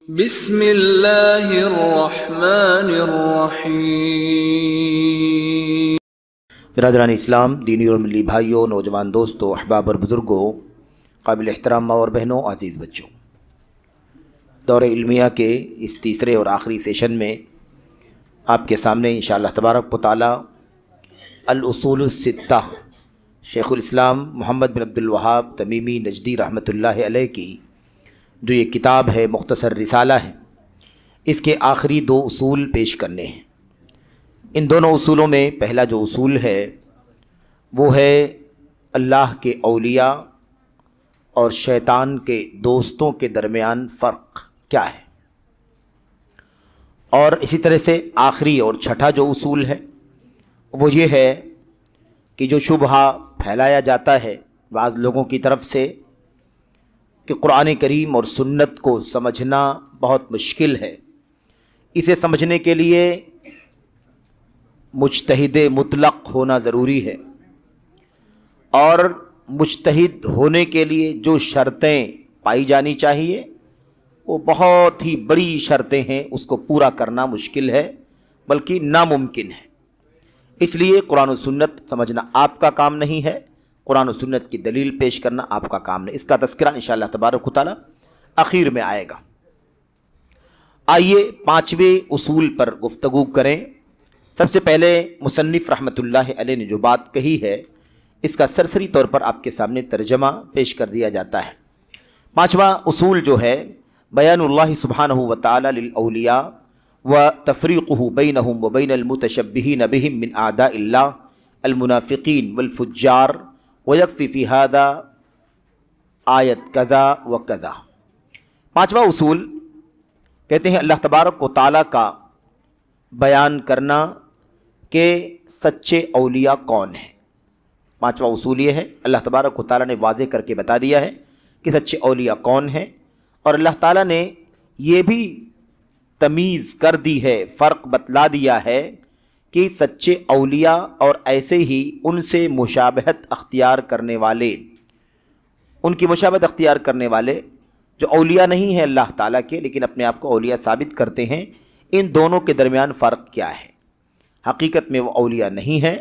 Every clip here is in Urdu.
بسم اللہ الرحمن الرحیم۔ برادران اسلام، دینی اور ملی بھائیوں، نوجوان دوستوں، احباب اور بزرگوں، قابل احترام ماں اور بہنوں، عزیز بچوں، دورہ علمیہ کے اس تیسرے اور آخری سیشن میں آپ کے سامنے انشاءاللہ تبارک و تعالی الاصول الستہ شیخ الاسلام محمد بن عبد الوہاب تمیمی نجدی رحمۃ اللہ علیہ کی جو یہ کتاب ہے، مختصر رسالہ ہے، اس کے آخری دو اصول پیش کرنے ہیں۔ ان دونوں اصولوں میں پہلا جو اصول ہے وہ ہے اللہ کے اولیاء اور شیطان کے دوستوں کے درمیان فرق کیا ہے، اور اسی طرح سے آخری اور چھٹا جو اصول ہے وہ یہ ہے کہ جو شبہہ پھیلایا جاتا ہے بعض لوگوں کی طرف سے کہ قرآن کریم اور سنت کو سمجھنا بہت مشکل ہے، اسے سمجھنے کے لیے مجتہد مطلق ہونا ضروری ہے، اور مجتہد ہونے کے لیے جو شرطیں پائی جانی چاہیے وہ بہت ہی بڑی شرطیں ہیں، اس کو پورا کرنا مشکل ہے بلکہ ناممکن ہے۔ اس لیے قرآن و سنت سمجھنا آپ کا کام نہیں ہے، قرآن و سنت کی دلیل پیش کرنا آپ کا کام نہیں۔ اس کا تذکرہ انشاءاللہ تبارک و تعالی اخیر میں آئے گا۔ آئیے پانچویں اصول پر گفتگو کریں۔ سب سے پہلے مصنف رحمۃ اللہ علیہ نے جو بات کہی ہے اس کا سرسری طور پر آپ کے سامنے ترجمہ پیش کر دیا جاتا ہے۔ پانچواں اصول جو ہے بیان اللہ سبحانہ و تعالی للاولیاء و تفریقہ بینہم و بین المتشبہین بہم من اعداء اللہ المنافقین والفجار ویکفی فی ھذا آیت کذا و کذا۔ پانچواں اصول کہتے ہیں اللہ تبارک و تعالیٰ کا بیان کرنا کہ سچے اولیاء کون ہیں۔ پانچواں اصول یہ ہے، اللہ تبارک و تعالیٰ نے واضح کر کے بتا دیا ہے کہ سچے اولیاء کون ہیں، اور اللہ تعالیٰ نے یہ بھی تمیز کر دی ہے، فرق بتلا دیا ہے کہ سچے اولیاء اور ایسے ہی ان سے مشابہت اختیار کرنے والے، ان کی مشابہت اختیار کرنے والے جو اولیاء نہیں ہیں اللہ تعالیٰ کے لیکن اپنے آپ کو اولیاء ثابت کرتے ہیں، ان دونوں کے درمیان فرق کیا ہے۔ حقیقت میں وہ اولیاء نہیں ہیں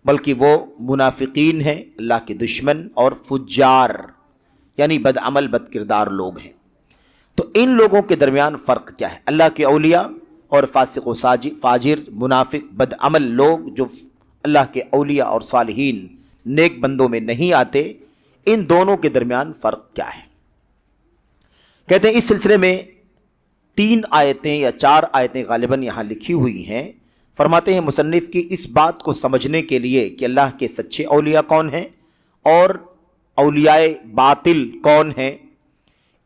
بلکہ وہ منافقین ہیں، اللہ کے دشمن، اور فجار یعنی بدعمل بد کردار لوگ ہیں۔ تو ان لوگوں کے درمیان فرق کیا ہے؟ اللہ کے اولیاء اور فاسق و فاجر منافق بدعمل لوگ جو اللہ کے اولیاء اور صالحین نیک بندوں میں نہیں آتے، ان دونوں کے درمیان فرق کیا ہے؟ کہتے ہیں اس سلسلے میں 3 آیتیں یا 4 آیتیں غالباً یہاں لکھی ہوئی ہیں۔ فرماتے ہیں مصنف کی اس بات کو سمجھنے کے لیے کہ اللہ کے سچے اولیاء کون ہیں اور اولیاء باطل کون ہیں،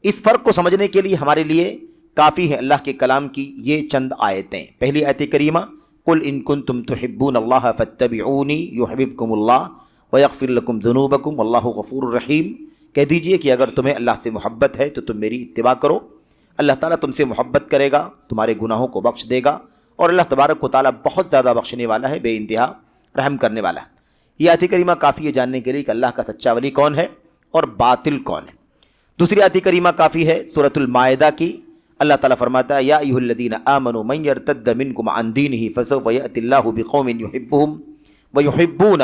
اس فرق کو سمجھنے کے لیے ہمارے لیے کافی ہے اللہ کے کلام کی یہ چند آیتیں۔ پہلی آیت کریمہ قل ان کنتم تحبون اللہ فاتبعونی یحببکم اللہ ویغفر لکم ذنوبکم واللہ غفور رحیم۔ کہہ دیجئے کہ اگر تمہیں اللہ سے محبت ہے تو تم میری اتباع کرو، اللہ تعالیٰ تم سے محبت کرے گا، تمہارے گناہوں کو بخش دے گا، اور اللہ تبارک و تعالیٰ بہت زیادہ بخشنے والا ہے، بے انتہا رحم کرنے والا ہے۔ یہ آیت کریمہ کافی ہے جاننے کے لیے کہ اللہ کا سچا ولی کون ہے اور باطل کون ہے۔ دوسری آیت کریمہ کافی ہے سورۃ المائدہ کی، اللہ تعالیٰ فرماتا ہے یا ایھا الذین آمنوا من یرتد منکم عن دینہ فسوف یأتی اللہ بقوم یحبہم ویحبونہ۔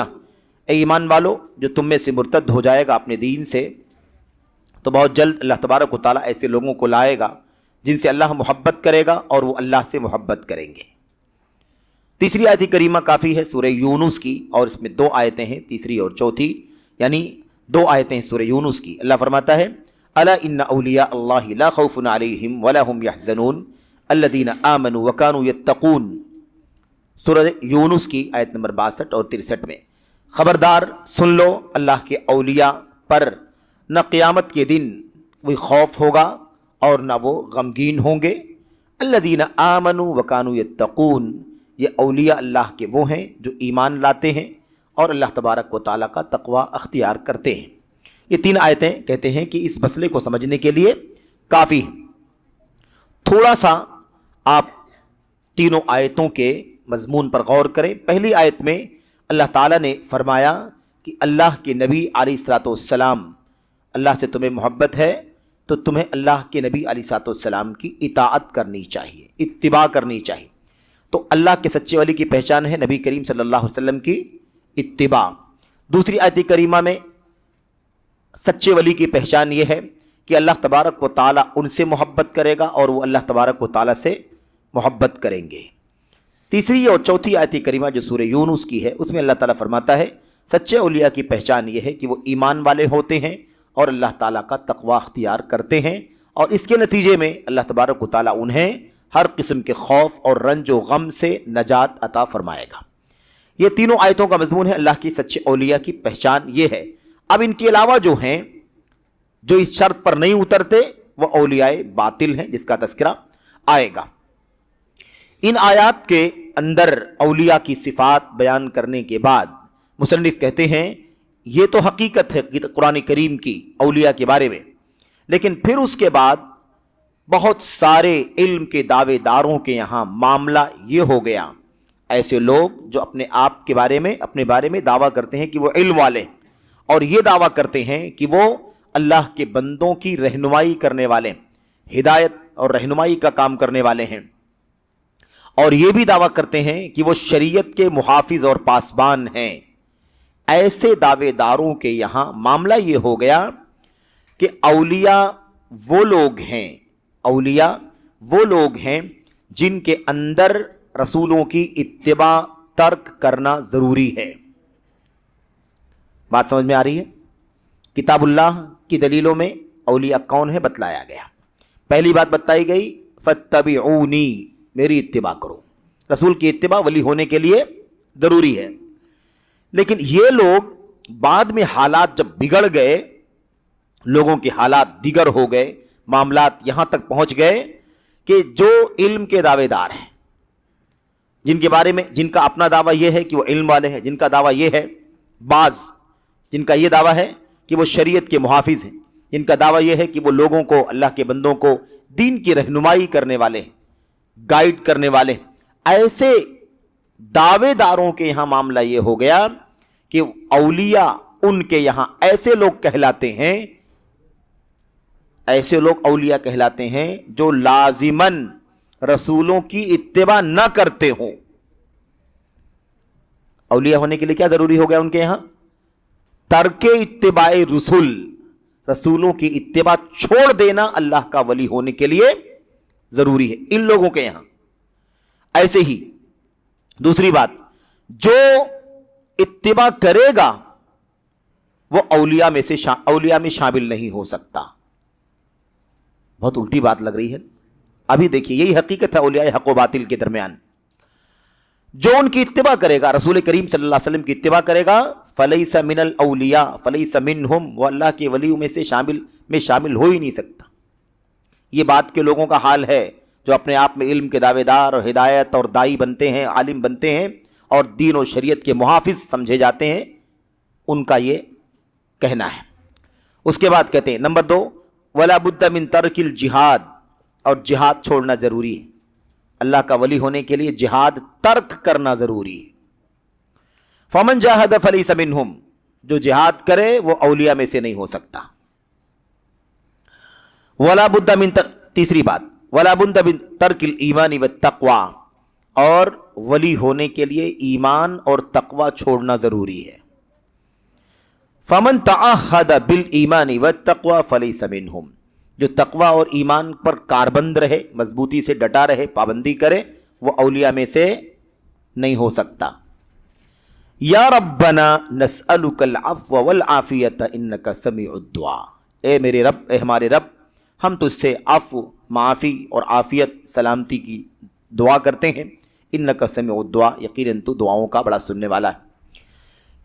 اے ایمان والو، جو تم میں سے مرتد ہو جائے گا اپنے دین سے تو بہت جلد اللہ تبارک و تعالیٰ ایسے لوگوں کو لائے گا جن سے اللہ محبت کرے گا اور وہ اللہ سے محبت کریں گے۔ تیسری آیت کریمہ کافی ہے سورہ یونس کی، اور اس میں 2 آیتیں ہیں، تیسری اور چوتھی، یعنی 2 آیتیں ہیں سورہ یونس کی۔ اللہ فرماتا ہے الا ان اولیاء اللہ لا خوف علیہم ولا هم يحزنون الذین آمنوا وکانوا یتقون۔ سورہ یونس کی آیت نمبر 62 اور 63 میں خبردار سن لو، اللہ کے اولیاء پر نہ قیامت کے دن کوئی خوف ہوگا اور نہ وہ غمگین ہوں گے۔ الذین آمنوا وکانوا یتقون، یہ اولیاء اللہ کے وہ ہیں جو ایمان لاتے ہیں اور اللہ تبارک و تعالیٰ کا تقوی اختیار کرتے ہیں۔ یہ 3 آیتیں کہتے ہیں کہ اس مسئلے کو سمجھنے کے لیے کافی ہیں۔ تھوڑا سا آپ تینوں آیتوں کے مضمون پر غور کریں۔ پہلی آیت میں اللہ تعالیٰ نے فرمایا کہ اللہ کے نبی علیہ الصلوۃ والسلام، اللہ سے تمہیں محبت ہے تو تمہیں اللہ کے نبی علیہ السلام کی اطاعت کرنی چاہیے، اتباع کرنی چاہیے۔ تو اللہ کے سچے ولی کی پہچان ہے نبی کریم صلی اللہ علیہ وسلم کی اتباع۔ دوسری آیت کریمہ میں سچے ولی کی پہچان یہ ہے کہ اللہ تبارک و تعالیٰ ان سے محبت کرے گا اور وہ اللہ تبارک و تعالیٰ سے محبت کریں گے۔ تیسری اور چوتھی آیت کریمہ جو سورہ یونس کی ہے، اس میں اللہ تعالیٰ فرماتا ہے سچے اولیاء کی پہچان یہ ہے کہ وہ ایمان والے ہوتے ہیں اور اللہ تعالیٰ کا تقوی اختیار کرتے ہیں، اور اس کے نتیجے میں اللہ تبارک و تعالیٰ انہیں ہر قسم کے خوف اور رنج و غم سے نجات عطا فرمائے گا۔ یہ تینوں آیتوں کا مضمون ہے اللہ کی سچے اولیاء کی پہچان یہ ہے۔ اب ان کے علاوہ جو ہیں جو اس شرط پر نہیں اترتے وہ اولیاء باطل ہیں، جس کا تذکرہ آئے گا۔ ان آیات کے اندر اولیاء کی صفات بیان کرنے کے بعد مصنف کہتے ہیں یہ تو حقیقت ہے قرآن کریم کی اولیاء کے بارے میں، لیکن پھر اس کے بعد بہت سارے علم کے دعوے داروں کے یہاں معاملہ یہ ہو گیا، ایسے لوگ جو اپنے آپ کے بارے میں دعویٰ کرتے ہیں کہ وہ علم والے ہیں، اور یہ دعویٰ کرتے ہیں کہ وہ اللہ کے بندوں کی رہنمائی کرنے والے، ہدایت اور رہنمائی کا کام کرنے والے ہیں، اور یہ بھی دعویٰ کرتے ہیں کہ وہ شریعت کے محافظ اور پاسبان ہیں۔ ایسے دعوے داروں کے یہاں معاملہ یہ ہو گیا کہ اولیاء وہ لوگ ہیں جن کے اندر رسولوں کی اتباع ترک کرنا ضروری ہے۔ بات سمجھ میں آ رہی ہے؟ کتاب اللہ کی دلیلوں میں اولیاء کون ہے بتلایا گیا۔ پہلی بات بتائی گئی فاتبعونی، میری اتباع کرو۔ رسول کی اتباع ولی ہونے کے لیے ضروری ہے، لیکن یہ لوگ بعد میں حالات جب بگڑ گئے، لوگوں کے حالات دیگر ہو گئے، معاملات یہاں تک پہنچ گئے کہ جو علم کے دعوے دار ہیں، جن کے بارے میں جن کا اپنا دعویٰ یہ ہے کہ وہ علم والے ہیں، جن کا دعویٰ یہ ہے، بعض جن کا یہ دعویٰ ہے کہ وہ شریعت کے محافظ ہیں، جن کا دعویٰ یہ ہے کہ وہ لوگوں کو، اللہ کے بندوں کو دین کی رہنمائی کرنے والے ہیں، گائیڈ کرنے والے ہیں، ایسے دعوے داروں کے یہاں معاملہ یہ ہو گیا کہ اولیاء ان کے یہاں ایسے لوگ کہلاتے ہیں جو لازماً رسولوں کی اتباع نہ کرتے ہوں۔ اولیاء ہونے کے لیے کیا ضروری ہو گیا ان کے یہاں؟ ترک اتباع رسولوں کی اتباع چھوڑ دینا اللہ کا ولی ہونے کے لیے ضروری ہے ان لوگوں کے یہاں۔ ایسے ہی دوسری بات، جو اتباع کرے گا وہ اولیاء میں شامل نہیں ہو سکتا۔ بہت الٹی بات لگ رہی ہے، ابھی دیکھیے یہی حقیقت ہے اولیاء حق و باطل کے درمیان۔ جو ان کی اتباع کرے گا، رسول کریم صلی اللہ علیہ وسلم کی اتباع کرے گا، فلیس من الاولیاء فلیس منہم، وہ اللہ کے ولیوں میں سے شامل ہو ہی نہیں سکتا۔ یہ بات کے لوگوں کا حال ہے جو اپنے آپ میں علم کے دعوے دار اور ہدایت اور دائی بنتے ہیں، عالم بنتے ہیں اور دین و شریعت کے محافظ سمجھے جاتے ہیں، ان کا یہ کہنا ہے۔ اس کے بعد کہتے ہیں نمبر 2، وَلَا بُدَّ مِن تَرْكِ الْجِهَادِ، اور جہاد چھوڑنا ضروری ہے۔ اللہ کا ولی ہونے کے لیے جہاد ترک کرنا ضروری ہے۔ فَمَنْ جَاهَدَ فَلَيْسَ مِنْهُمْ، جو جہاد کرے وہ اولیاء میں سے نہیں ہو سکتا۔ وَلَا بُدَّ مِن تیسری بات، وَلَا بُدَّ مِن تَرْكِ الْإِيمَانِ وَالتَّقْوَى، اور ولی ہونے کے لیے ایمان اور تقوی چھوڑنا ضروری ہے۔ فَمَنْ تَعَهَّدَ بِالْإِيمَانِ وَالتَّقْوَى فَلَيْسَ مِنْهُمْ، جو تقوی اور ایمان پر کاربند رہے، مضبوطی سے ڈٹا رہے، پابندی کرے، وہ اولیاء میں سے نہیں ہو سکتا۔ یا ربنا نسألک العفو والعافیت انک سمیع الدعاء، اے میرے رب، اے ہمارے رب، ہم تجھ سے عفو، معافی اور عافیت، سلامتی کی دعا کرتے ہیں۔ انک سمیع الدعاء، یقیناً تو دعاؤں کا بڑا سننے والا ہے۔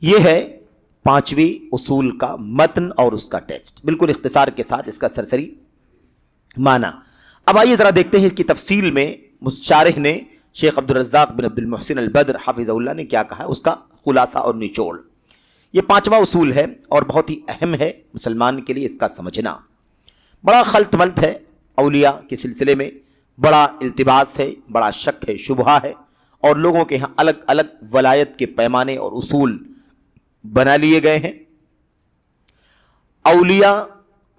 یہ ہے 5ویں اصول کا متن اور اس کا ٹیکسٹ، بالکل اختصار کے ساتھ اس کا سرسری معنی۔ اب آئیے ذرا دیکھتے ہیں اس کی تفصیل میں شارح نے شیخ عبدالرزاق بن عبد المحسن البدر حافظہ اللہ نے کیا کہا، اس کا خلاصہ اور نچوڑ۔ یہ 5واں اصول ہے اور بہت ہی اہم ہے مسلمان کے لیے اس کا سمجھنا۔ بڑا خلط ملط ہے اولیاء کے سلسلے میں، بڑا التباس ہے، بڑا شک ہے، شبہہ ہے، اور لوگوں کے ہاں الگ الگ ولایت کے پیمانے اور اصول بنا لیے گئے ہیں۔ اولیاء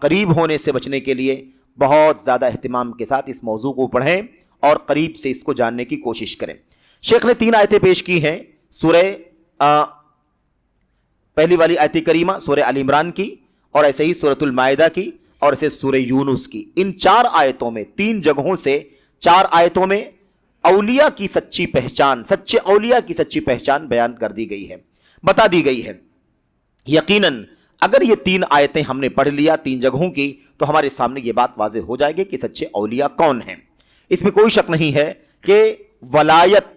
قریب ہونے سے بچنے کے لیے بہت زیادہ اہتمام کے ساتھ اس موضوع کو پڑھیں اور قریب سے اس کو جاننے کی کوشش کریں۔ شیخ نے 3 آیتیں پیش کی ہیں، سورہ پہلی والی آیت کریمہ سورہ آل عمران کی، اور ایسے ہی سورۃ المائدہ کی، اور ایسے سورہ یونس کی۔ ان 4 آیتوں میں 3 جگہوں سے 4 آیتوں میں اولیاء کی سچی پہچان، سچے اولیاء کی سچی پہچان بیان کر دی گئی ہے، بتا دی گئی ہے۔ یقیناً اگر یہ 3 آیتیں ہم نے پڑھ لیا 3 جگہوں کی تو ہمارے سامنے یہ بات واضح ہو جائے گی کہ سچے اولیاء کون ہیں۔ اس میں کوئی شک نہیں ہے کہ ولایت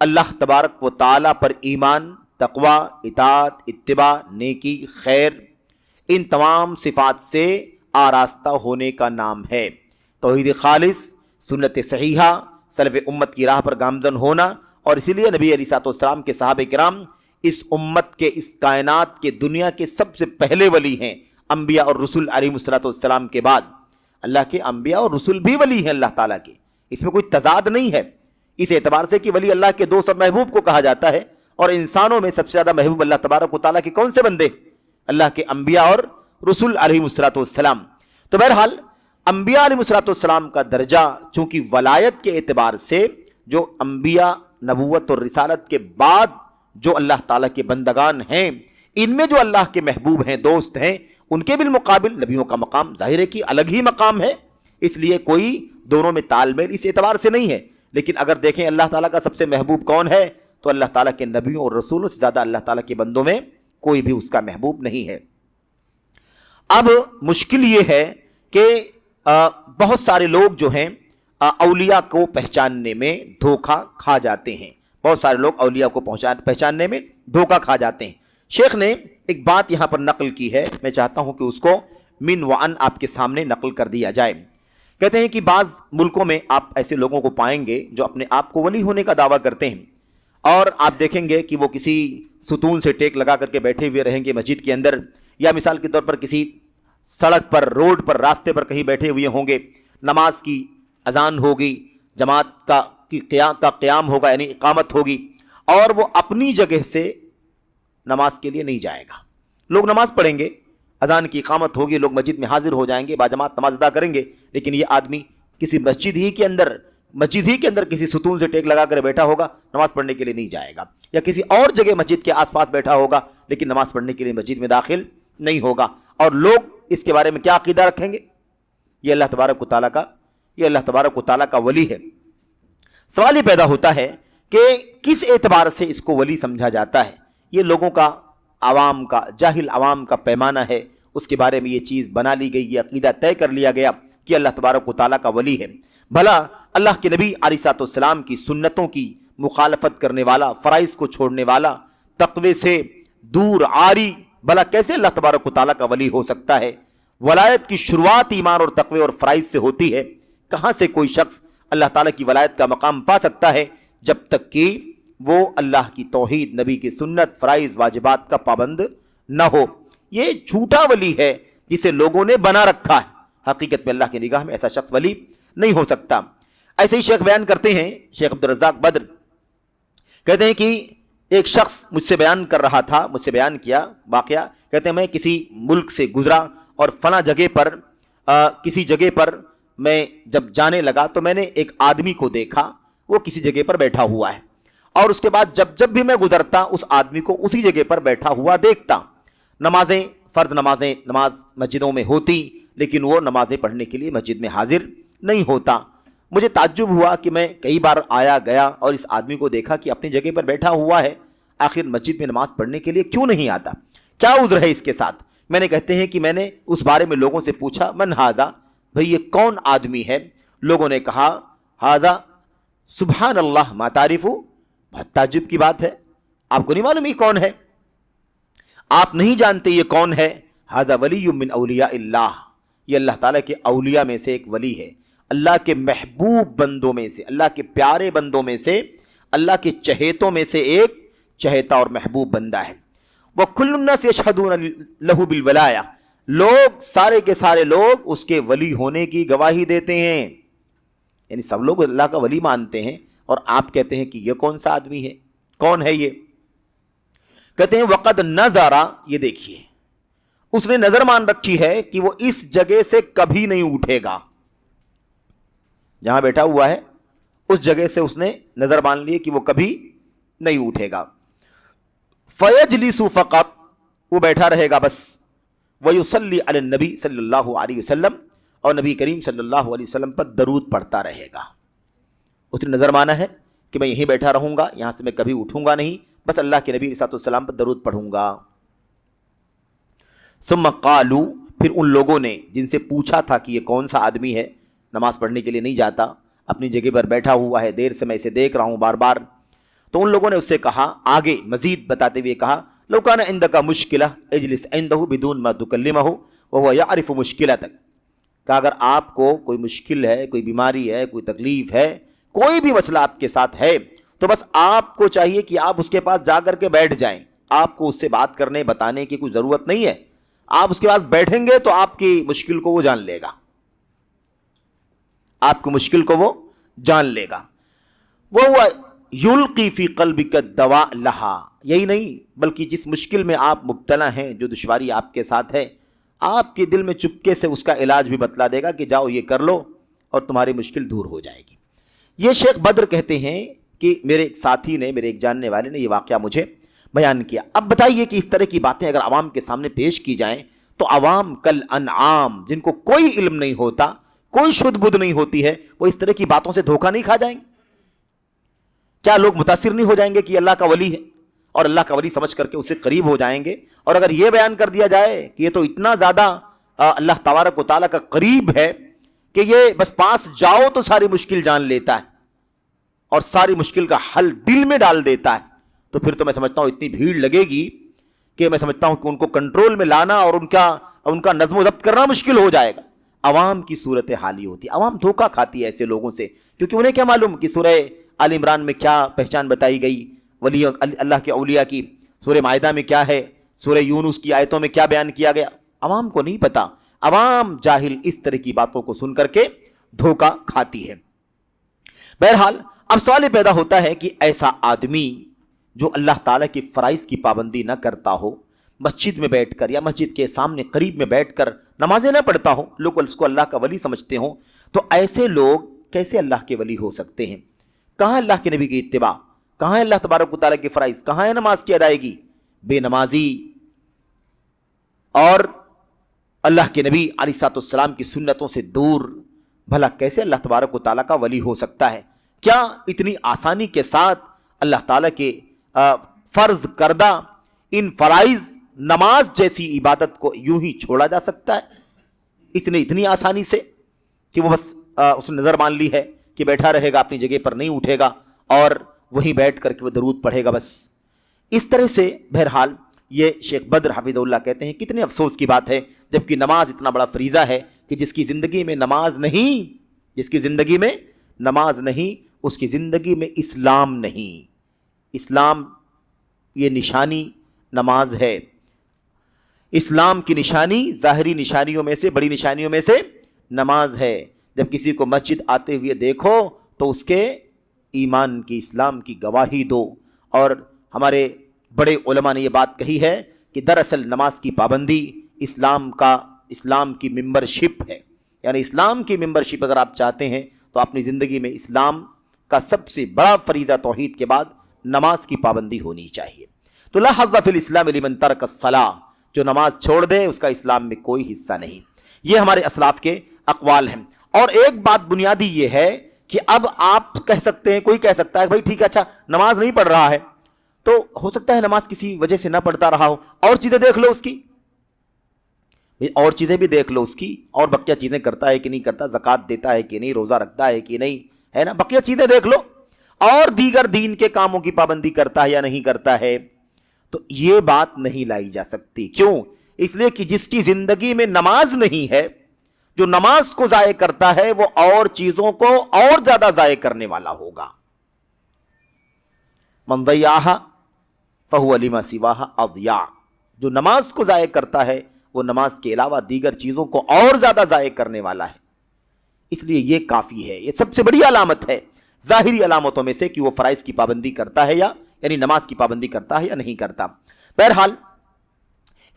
اللہ تبارک و تعالیٰ پر ایمان، تقوی، اطاعت، اتباع، نیکی، خیر، ان تمام صفات سے آراستہ ہونے کا نام ہے۔ توحید خالص، سنت صحیحہ، سلف امت کی راہ پر گامزن ہونا، اور اسی لیے نبی علیہ الصلوۃ والسلام کے صحابہ کرام اس امت کے، اس کائنات کے، دنیا کے سب سے پہلے ولی ہیں۔ انبیاء اور رسول علیہ الصلوۃ والسلام کے بعد اللہ کے انبیاء اور رسول بھی ولی ہیں اللہ تعالیٰ کے، اس میں کوئی تضاد نہیں ہے، اس اعتبار سے کہ ولی اللہ کے دوست اور محبوب کو کہا جاتا ہے۔ اور انسانوں میں سب سے زیادہ محبوب اللہ تبارک و تعالیٰ کے کون سے بندے؟ اللہ کے انبیاء اور رسول علیہ الصلوۃ والسلام۔ تو بہرحال انبیاء علیہ الصلوۃ والسلام کا درجہ چونکہ ولایت کے اعتبار سے جو انبیاء، نبوت اور رسالت کے بعد جو اللہ تعالیٰ کے بندگان ہیں، ان میں جو اللہ کے محبوب ہیں، دوست ہیں، ان کے بالمقابل نبیوں کا مقام ظاہر ہے کہ الگ ہی مقام ہے، اس لیے کوئی دونوں میں تال میل اس اعتبار سے نہیں ہے۔ لیکن اگر دیکھیں اللہ تعالیٰ کا سب سے محبوب کون ہے تو اللہ تعالیٰ کے نبیوں اور رسولوں سے زیادہ اللہ تعالیٰ کے بندوں میں کوئی بھی اس کا محبوب نہیں ہے۔ اب مشکل یہ ہے کہ بہت سارے لوگ جو ہیں اولیاء کو پہچاننے میں دھوکہ کھا جاتے ہیں، بہت سارے لوگ اولیاء کو پہچاننے میں دھوکہ کھا جاتے ہیں۔ شیخ نے ایک بات یہاں پر نقل کی ہے، میں چاہتا ہوں کہ اس کو من وعن آپ کے سامنے نقل کر دیا جائے۔ کہتے ہیں کہ بعض ملکوں میں آپ ایسے لوگوں کو پائیں گے جو اپنے آپ کو ولی ہونے کا دعویٰ کرتے ہیں، اور آپ دیکھیں گے کہ وہ کسی ستون سے ٹیک لگا کر کے بیٹھے ہوئے رہیں گے مسجد کے اندر، یا مثال کے طور پر کسی سڑک پر، روڈ پر، راستے پر کہیں بیٹھے ہوئے ہوں گے، نماز کی اذان ہوگی، جماعت کا قیام ہوگا یعنی اقامت ہوگی، اور وہ اپنی جگہ سے نماز کے لیے نہیں جائے گا۔ لوگ نماز پڑھیں گے، اذان کی اقامت ہوگی، لوگ مسجد میں حاضر ہو جائیں گے، باجماعت نماز ادا کریں گے، لیکن یہ آدمی کسی مسجد ہی کے اندر کسی ستون سے ٹیک لگا کر بیٹھا ہوگا، نماز پڑھنے کے لیے نہیں جائے گا، یا کسی اور جگہ مسجد کے آس پاس بیٹھا ہوگا لیکن نماز پڑھنے کے لیے مسجد میں داخل نہیں ہوگا۔ اور لوگ اس کے بارے میں کیا عقیدہ رکھیں گے؟ یہ اللہ تبارک و تعالیٰ کا ولی ہے۔ سوال یہ پیدا ہوتا ہے کہ کس اعتبار سے اس کو ولی سمجھا جاتا ہے؟ یہ لوگوں کا، عوام کا، جاہل عوام کا پیمانہ ہے، اس کے بارے میں یہ چیز بنا لی گئی، یہ عقیدہ طے کر لیا گیا کہ اللہ تبارک و تعالیٰ کا ولی ہے۔ بھلا اللہ کے نبی علیہ الصلوۃ والسلام کی سنتوں کی مخالفت کرنے والا، فرائض کو چھوڑنے والا، تقوی سے دور عاری، بھلا کیسے اللہ تبارک و تعالیٰ کا ولی ہو سکتا ہے؟ ولایت کی شروعات ایمان اور تقوی اور فرائض سے ہوتی ہے۔ کہاں سے کوئی شخص اللہ تعالیٰ کی ولایت کا مقام پا سکتا ہے جب تک کہ وہ اللہ کی توحید، نبی کی سنت، فرائض، واجبات کا پابند نہ ہو؟ یہ جھوٹا ولی ہے جسے لوگوں نے بنا رکھا ہے، حقیقت میں اللہ کی نگاہ میں ایسا شخص ولی نہیں ہو سکتا۔ ایسے ہی شیخ بیان کرتے ہیں، شیخ عبدالرزاق بدر کہتے ہیں کہ ایک شخص مجھ سے بیان کیا واقعہ، کہتے ہیں میں کسی ملک سے گزرا اور فلاں جگہ پر کسی جگہ پر میں جب جانے لگا تو میں نے ایک آدمی کو دیکھا، وہ کسی جگہ پر بیٹھا ہوا ہے، اور اس کے بعد جب بھی میں گزرتا اس آدمی کو اسی جگہ پر بیٹھا ہوا دیکھتا۔ نمازیں، فرض نماز مسجدوں میں ہوتی لیکن وہ نمازیں پڑھنے کے لیے مسجد میں حاضر نہیں ہوتا۔ مجھے تعجب ہوا کہ میں کئی بار آیا گیا اور اس آدمی کو دیکھا کہ اپنی جگہ پر بیٹھا ہوا ہے، آخر مسجد میں نماز پڑھنے کے لیے کیوں نہیں آتا؟ کیا عذر ہے اس کے ساتھ؟ میں نے کہتے ہیں کہ میں نے اس بارے میں لوگوں سے پوچھا، من ھذا، بھئی یہ کون آدمی ہے؟ لوگوں نے کہا ھذا سبحان اللہ ما تعرفو، بہت تعجب کی بات ہے، آپ کو نہیں معلوم یہ کون ہے؟ آپ نہیں جانتے یہ کون ہے؟ ھذا ولی من اولیاء اللہ، یہ اللہ تعالیٰ کے اولیاء میں سے ایک ولی ہے، اللہ کے محبوب بندوں میں سے، اللہ کے پیارے بندوں میں سے، اللہ کے چہیتوں میں سے ایک چہیتا اور محبوب بندہ ہے۔ وَكُلُّ النَّاسِ يَشْهَدُونَ لَهُ بِالْوَلَایَةِ، لوگ سارے کے سارے لوگ اس کے ولی ہونے کی گواہی دیتے ہیں، یعنی سب لوگ اللہ کا ولی مانتے ہیں، اور آپ کہتے ہیں کہ یہ کون سا آدمی ہے، کون ہے یہ؟ کہتے ہیں وَقَدْ نَظَرَ، یہ دیکھیے، اس نے نظر مان رکھی ہے کہ وہ اس جگہ سے کبھی نہیں اٹھے گا، جہاں بیٹھا ہوا ہے اس جگہ سے اس نے نظر مان لی کہ وہ کبھی نہیں اٹھے گا۔ فَيَجْلِسُ فَقَط، وہ بیٹھا رہے گا بس، وَيُصَلِّ عَلَى النَّبِي صلی اللہ علیہ وسلم، اور نبی کریم صلی اللہ علیہ وسلم پر درود پڑھتا رہے گا۔ اس نے نظر مانا ہے کہ میں یہیں بیٹھا رہوں گا، یہاں سے میں کبھی اٹھوں گا نہیں، بس اللہ کے نبی علیہ السلام پر درود پڑھوں گا۔ ثم قالوا، پھر ان لوگوں نے جن سے پوچھا تھا کہ یہ کون سا آدمی ہے، نماز پڑھنے کے لیے نہیں جاتا، اپنی جگہ پر بیٹھا ہوا ہے، دیر سے میں اسے دیکھ رہا ہوں بار بار، تو ان لوگوں نے اس سے کہا، آگے مزید بتاتے ہوئے کہا، لو کان عندک مشکلہ اجلس عنده بدون ما تکلمہ وهو يعرف مشکلتک، کہ اگر آپ کو کوئی مشکل ہے، کوئی بیماری ہے، کوئی تکلیف ہے، کوئی بھی مسئلہ آپ کے ساتھ ہے، تو بس آپ کو چاہیے کہ آپ اس کے پاس جا کر کے بیٹھ جائیں، آپ کو اس سے بات کرنے بتانے کی کوئی ضرورت نہیں ہے، آپ اس کے پاس بیٹھیں گے تو آپ کی مشکل کو وہ جان لے گا، آپ کی مشکل کو وہ جان لے گا۔ وہ یلقی فی قلبک الدواء لہا، یہی نہیں بلکہ جس مشکل میں آپ مبتلا ہیں، جو دشواری آپ کے ساتھ ہے، آپ کے دل میں چپکے سے اس کا علاج بھی بتلا دے گا کہ جاؤ یہ کر لو اور تمہاری مشکل دور ہو جائے گی۔ یہ شیخ بدر کہتے ہیں کہ میرے ایک ساتھی نے، میرے ایک جاننے والے نے یہ واقعہ مجھے بیان کیا۔ اب بتائیے کہ اس طرح کی باتیں اگر عوام کے سامنے پیش کی جائیں تو عوام کل انعام، جن کو کوئی علم نہیں ہوتا، کوئی شدھ بدھ نہیں ہوتی ہے، وہ اس طرح کی باتوں سے دھوکہ نہیں کھا جائیں گے؟ کیا لوگ متاثر نہیں ہو جائیں گے کہ اللہ کا ولی ہے، اور اللہ کا ولی سمجھ کر کے اس سے قریب ہو جائیں گے؟ اور اگر یہ بیان کر دیا جائے کہ یہ تو اتنا زیادہ اللہ تبارک و تعالیٰ کا قریب ہے کہ یہ بس پاس جاؤ تو ساری مشکل جان لیتا ہے اور ساری مشکل کا حل دل میں ڈال دیتا ہے، تو پھر تو میں سمجھتا ہوں اتنی بھیڑ لگے گی کہ میں سمجھتا ہوں کہ ان کو کنٹرول میں لانا اور ان کا نظم و ضبط کرنا مشکل ہو جائے گا۔ عوام کی صورت حال ہی ہوتی ہے، عوام دھوکہ کھاتی ہے ایسے لوگوں سے، کیونکہ انہیں کیا معلوم کہ سورہ آل عمران میں کیا پہچان بتائی گئی ولی اللہ کے اولیاء کی، سورہ مائدہ میں کیا ہے، سورہ یونس کی آیتوں میں کیا بیان کیا گیا، عوام کو نہیں پتا۔ عوام جاہل اس طرح کی باتوں کو سن کر کے دھوکہ کھاتی ہے۔ بہرحال اب سوال یہ پیدا ہوتا ہے کہ ایسا آدمی جو اللہ تعالیٰ کی فرائض کی پابندی نہ کرتا ہو، مسجد میں بیٹھ کر یا مسجد کے سامنے قریب میں بیٹھ کر نمازیں نہ پڑھتا ہو، لوگ اس کو اللہ کا ولی سمجھتے ہوں، تو ایسے لوگ کیسے اللہ کے ولی ہو سکتے ہیں؟ کہاں اللہ کے نبی کی اتباع، کہاں ہے اللہ تبارک و تعالیٰ کی فرائض، کہاں ہے نماز کی ادائیگی؟ بے نمازی اور اللہ کے نبی علیہ السلام کی سنتوں سے دور بھلا کیسے اللہ تبارک و تعالیٰ کا ولی ہو سکتا ہے؟ کیا اتنی آسانی کے ساتھ اللہ تعالیٰ کے فرض کردہ ان فرائض نماز جیسی عبادت کو یوں ہی چھوڑا جا سکتا ہے اتنی آسانی سے کہ وہ بس اس نے نظر مان لی ہے کہ بیٹھا رہے گا اپنی جگہ پر، نہیں اٹھے گا اور وہیں بیٹھ کر کے وہ درود پڑھے گا بس؟ اس طرح سے بہرحال یہ شیخ بدر حفظ اللہ کہتے ہیں کتنے افسوس کی بات ہے، جبکہ نماز اتنا بڑا فریضہ ہے کہ جس کی زندگی میں نماز نہیں، جس کی زندگی میں نماز نہیں، اس کی زندگی میں اسلام نہیں۔ اسلام یہ نشانی نماز ہے، اسلام کی نشانی ظاہری نشانیوں میں سے، بڑی نشانیوں میں سے نماز ہے۔ جب کسی کو مسجد آتے ہوئے دیکھو تو اس کے ایمان کی، اسلام کی گواہی دو۔ اور ہمارے بڑے علماء نے یہ بات کہی ہے کہ دراصل نماز کی پابندی اسلام کی ممبرشپ ہے، یعنی اسلام کی ممبرشپ اگر آپ چاہتے ہیں تو اپنی زندگی میں اسلام کا سب سے بڑا فریضہ توحید کے بعد نماز کی پابندی ہونی چاہیے۔ تو لا حظ فی الاسلام لمن ترک الصلاۃ، جو نماز چھوڑ دے اس کا اسلام میں کوئی حصہ نہیں۔ یہ ہمارے اسلاف کے اقوال ہیں۔ اور ایک بات بنیادی یہ ہے کہ اب آپ کہہ سکتے ہیں، کوئی کہہ سکتا ہے بھائی ٹھیک ہے، اچھا نماز نہیں پڑھ رہا ہے تو ہو سکتا ہے نماز کسی وجہ سے نہ پڑھتا رہا ہو، اور چیزیں دیکھ لو اس کی، اور چیزیں بھی دیکھ لو اس کی، اور بقیہ چیزیں کرتا ہے کہ نہیں کرتا، زکوٰۃ دیتا ہے کہ نہیں، روزہ رکھتا ہے کہ نہیں، ہے نا، بقیہ چیزیں دیکھ لو، اور دیگر دین کے کاموں کی پابندی کرتا ہے یا نہیں کرتا ہے، تو یہ بات نہیں لائی جا سکتی۔ کیوں؟ اس لیے کہ جس کی زندگی میں نماز نہیں ہے، جو نماز کو ضائع کرتا ہے، وہ اور چیزوں کو اور زیادہ ضائع کرنے والا ہوگا۔ من ضیعھا فہو لما سواھا اضیاع، جو نماز کو ضائع کرتا ہے وہ نماز کے علاوہ دیگر چیزوں کو اور زیادہ ضائع کرنے والا ہے۔ اس لیے یہ کافی ہے، یہ سب سے بڑی علامت ہے ظاہری علامتوں میں سے کہ وہ فرائض کی پابندی کرتا ہے یعنی نماز کی پابندی کرتا ہے یا نہیں کرتا۔ بہرحال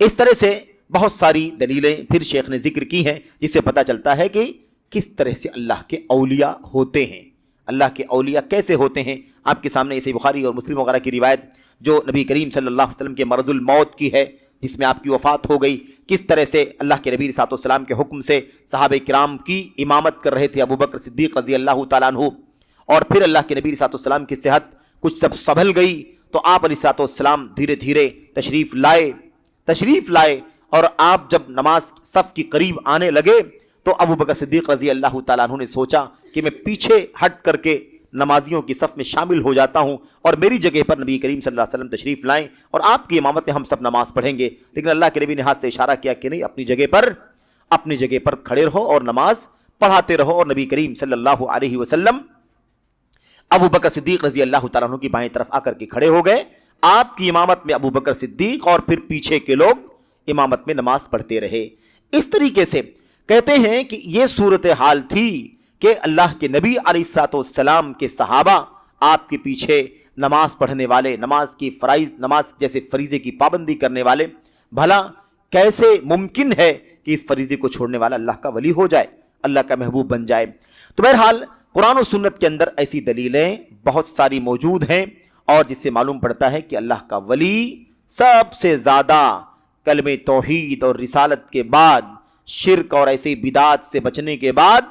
اس طرح سے بہت ساری دلیلیں پھر شیخ نے ذکر کی ہیں جس سے پتہ چلتا ہے کہ کس طرح سے اللہ کے اولیاء ہوتے ہیں، اللہ کے اولیاء کیسے ہوتے ہیں۔ آپ کے سامنے صحیح بخاری اور مسلم وغیرہ کی روایت جو نبی کریم صلی اللہ علیہ وسلم کے مرض الموت کی ہے، جس میں آپ کی وفات ہو گئی، کس طرح سے اللہ کے نبی صلی اللہ علیہ وسلم کے حکم سے صحابہ کرام کی امامت کر رہے تھے ابوبکر صدیق رضی اللہ تعالیٰ عنہ، اور پھر اللہ کے نبی صلی اللہ علیہ وسلم کی صحت کچھ سب سنبھل گئی تو آپ علیہ السلام دھیرے دھیرے تشریف لائے اور آپ جب نماز صف کی قریب آنے لگے تو ابوبکر صدیق رضی اللہ تعالیٰ عنہ نے سوچا کہ میں پیچھے ہٹ کر کے نمازیوں کی صف میں شامل ہو جاتا ہوں اور میری جگہ پر نبی کریم صلی اللہ علیہ وسلم تشریف لائیں اور آپ کی امامت میں ہم سب نماز پڑھیں گے۔ لیکن اللہ کے نبی نے ہاتھ سے اشارہ کیا کہ نہیں، اپنی جگہ پر کھڑے رہو اور نماز پڑھاتے رہو، اور نبی کریم صلی اللہ علیہ وسلم ابوبکر صدیق رضی اللہ تعالیٰ عنہ کی بائیں طرف آ کر کے کھڑے ہو گئے۔ آپ کی امامت میں ابوبکر صدیق اور پھر پیچھے کے لوگ امامت میں نماز پڑھتے رہے۔ اس طریقے سے کہتے ہیں کہ یہ صورتحال تھی کہ اللہ کے نبی علیہ السلام کے صحابہ آپ کے پیچھے نماز پڑھنے والے، نماز جیسے فریضے کی پابندی کرنے والے، بھلا کیسے ممکن ہے کہ اس فریضے کو چھوڑنے والا اللہ کا ولی ہو جائے، اللہ کا محبوب بن جائے۔ تو بہرحال قرآن و سنت کے اندر ایسی دلیلیں بہت ساری موجود ہیں، اور جس سے معلوم پڑتا ہے کہ اللہ کا ولی سب سے زیادہ کلمہ توحید اور رسالت کے بعد، شرک اور ایسے بدعات سے بچنے کے بعد،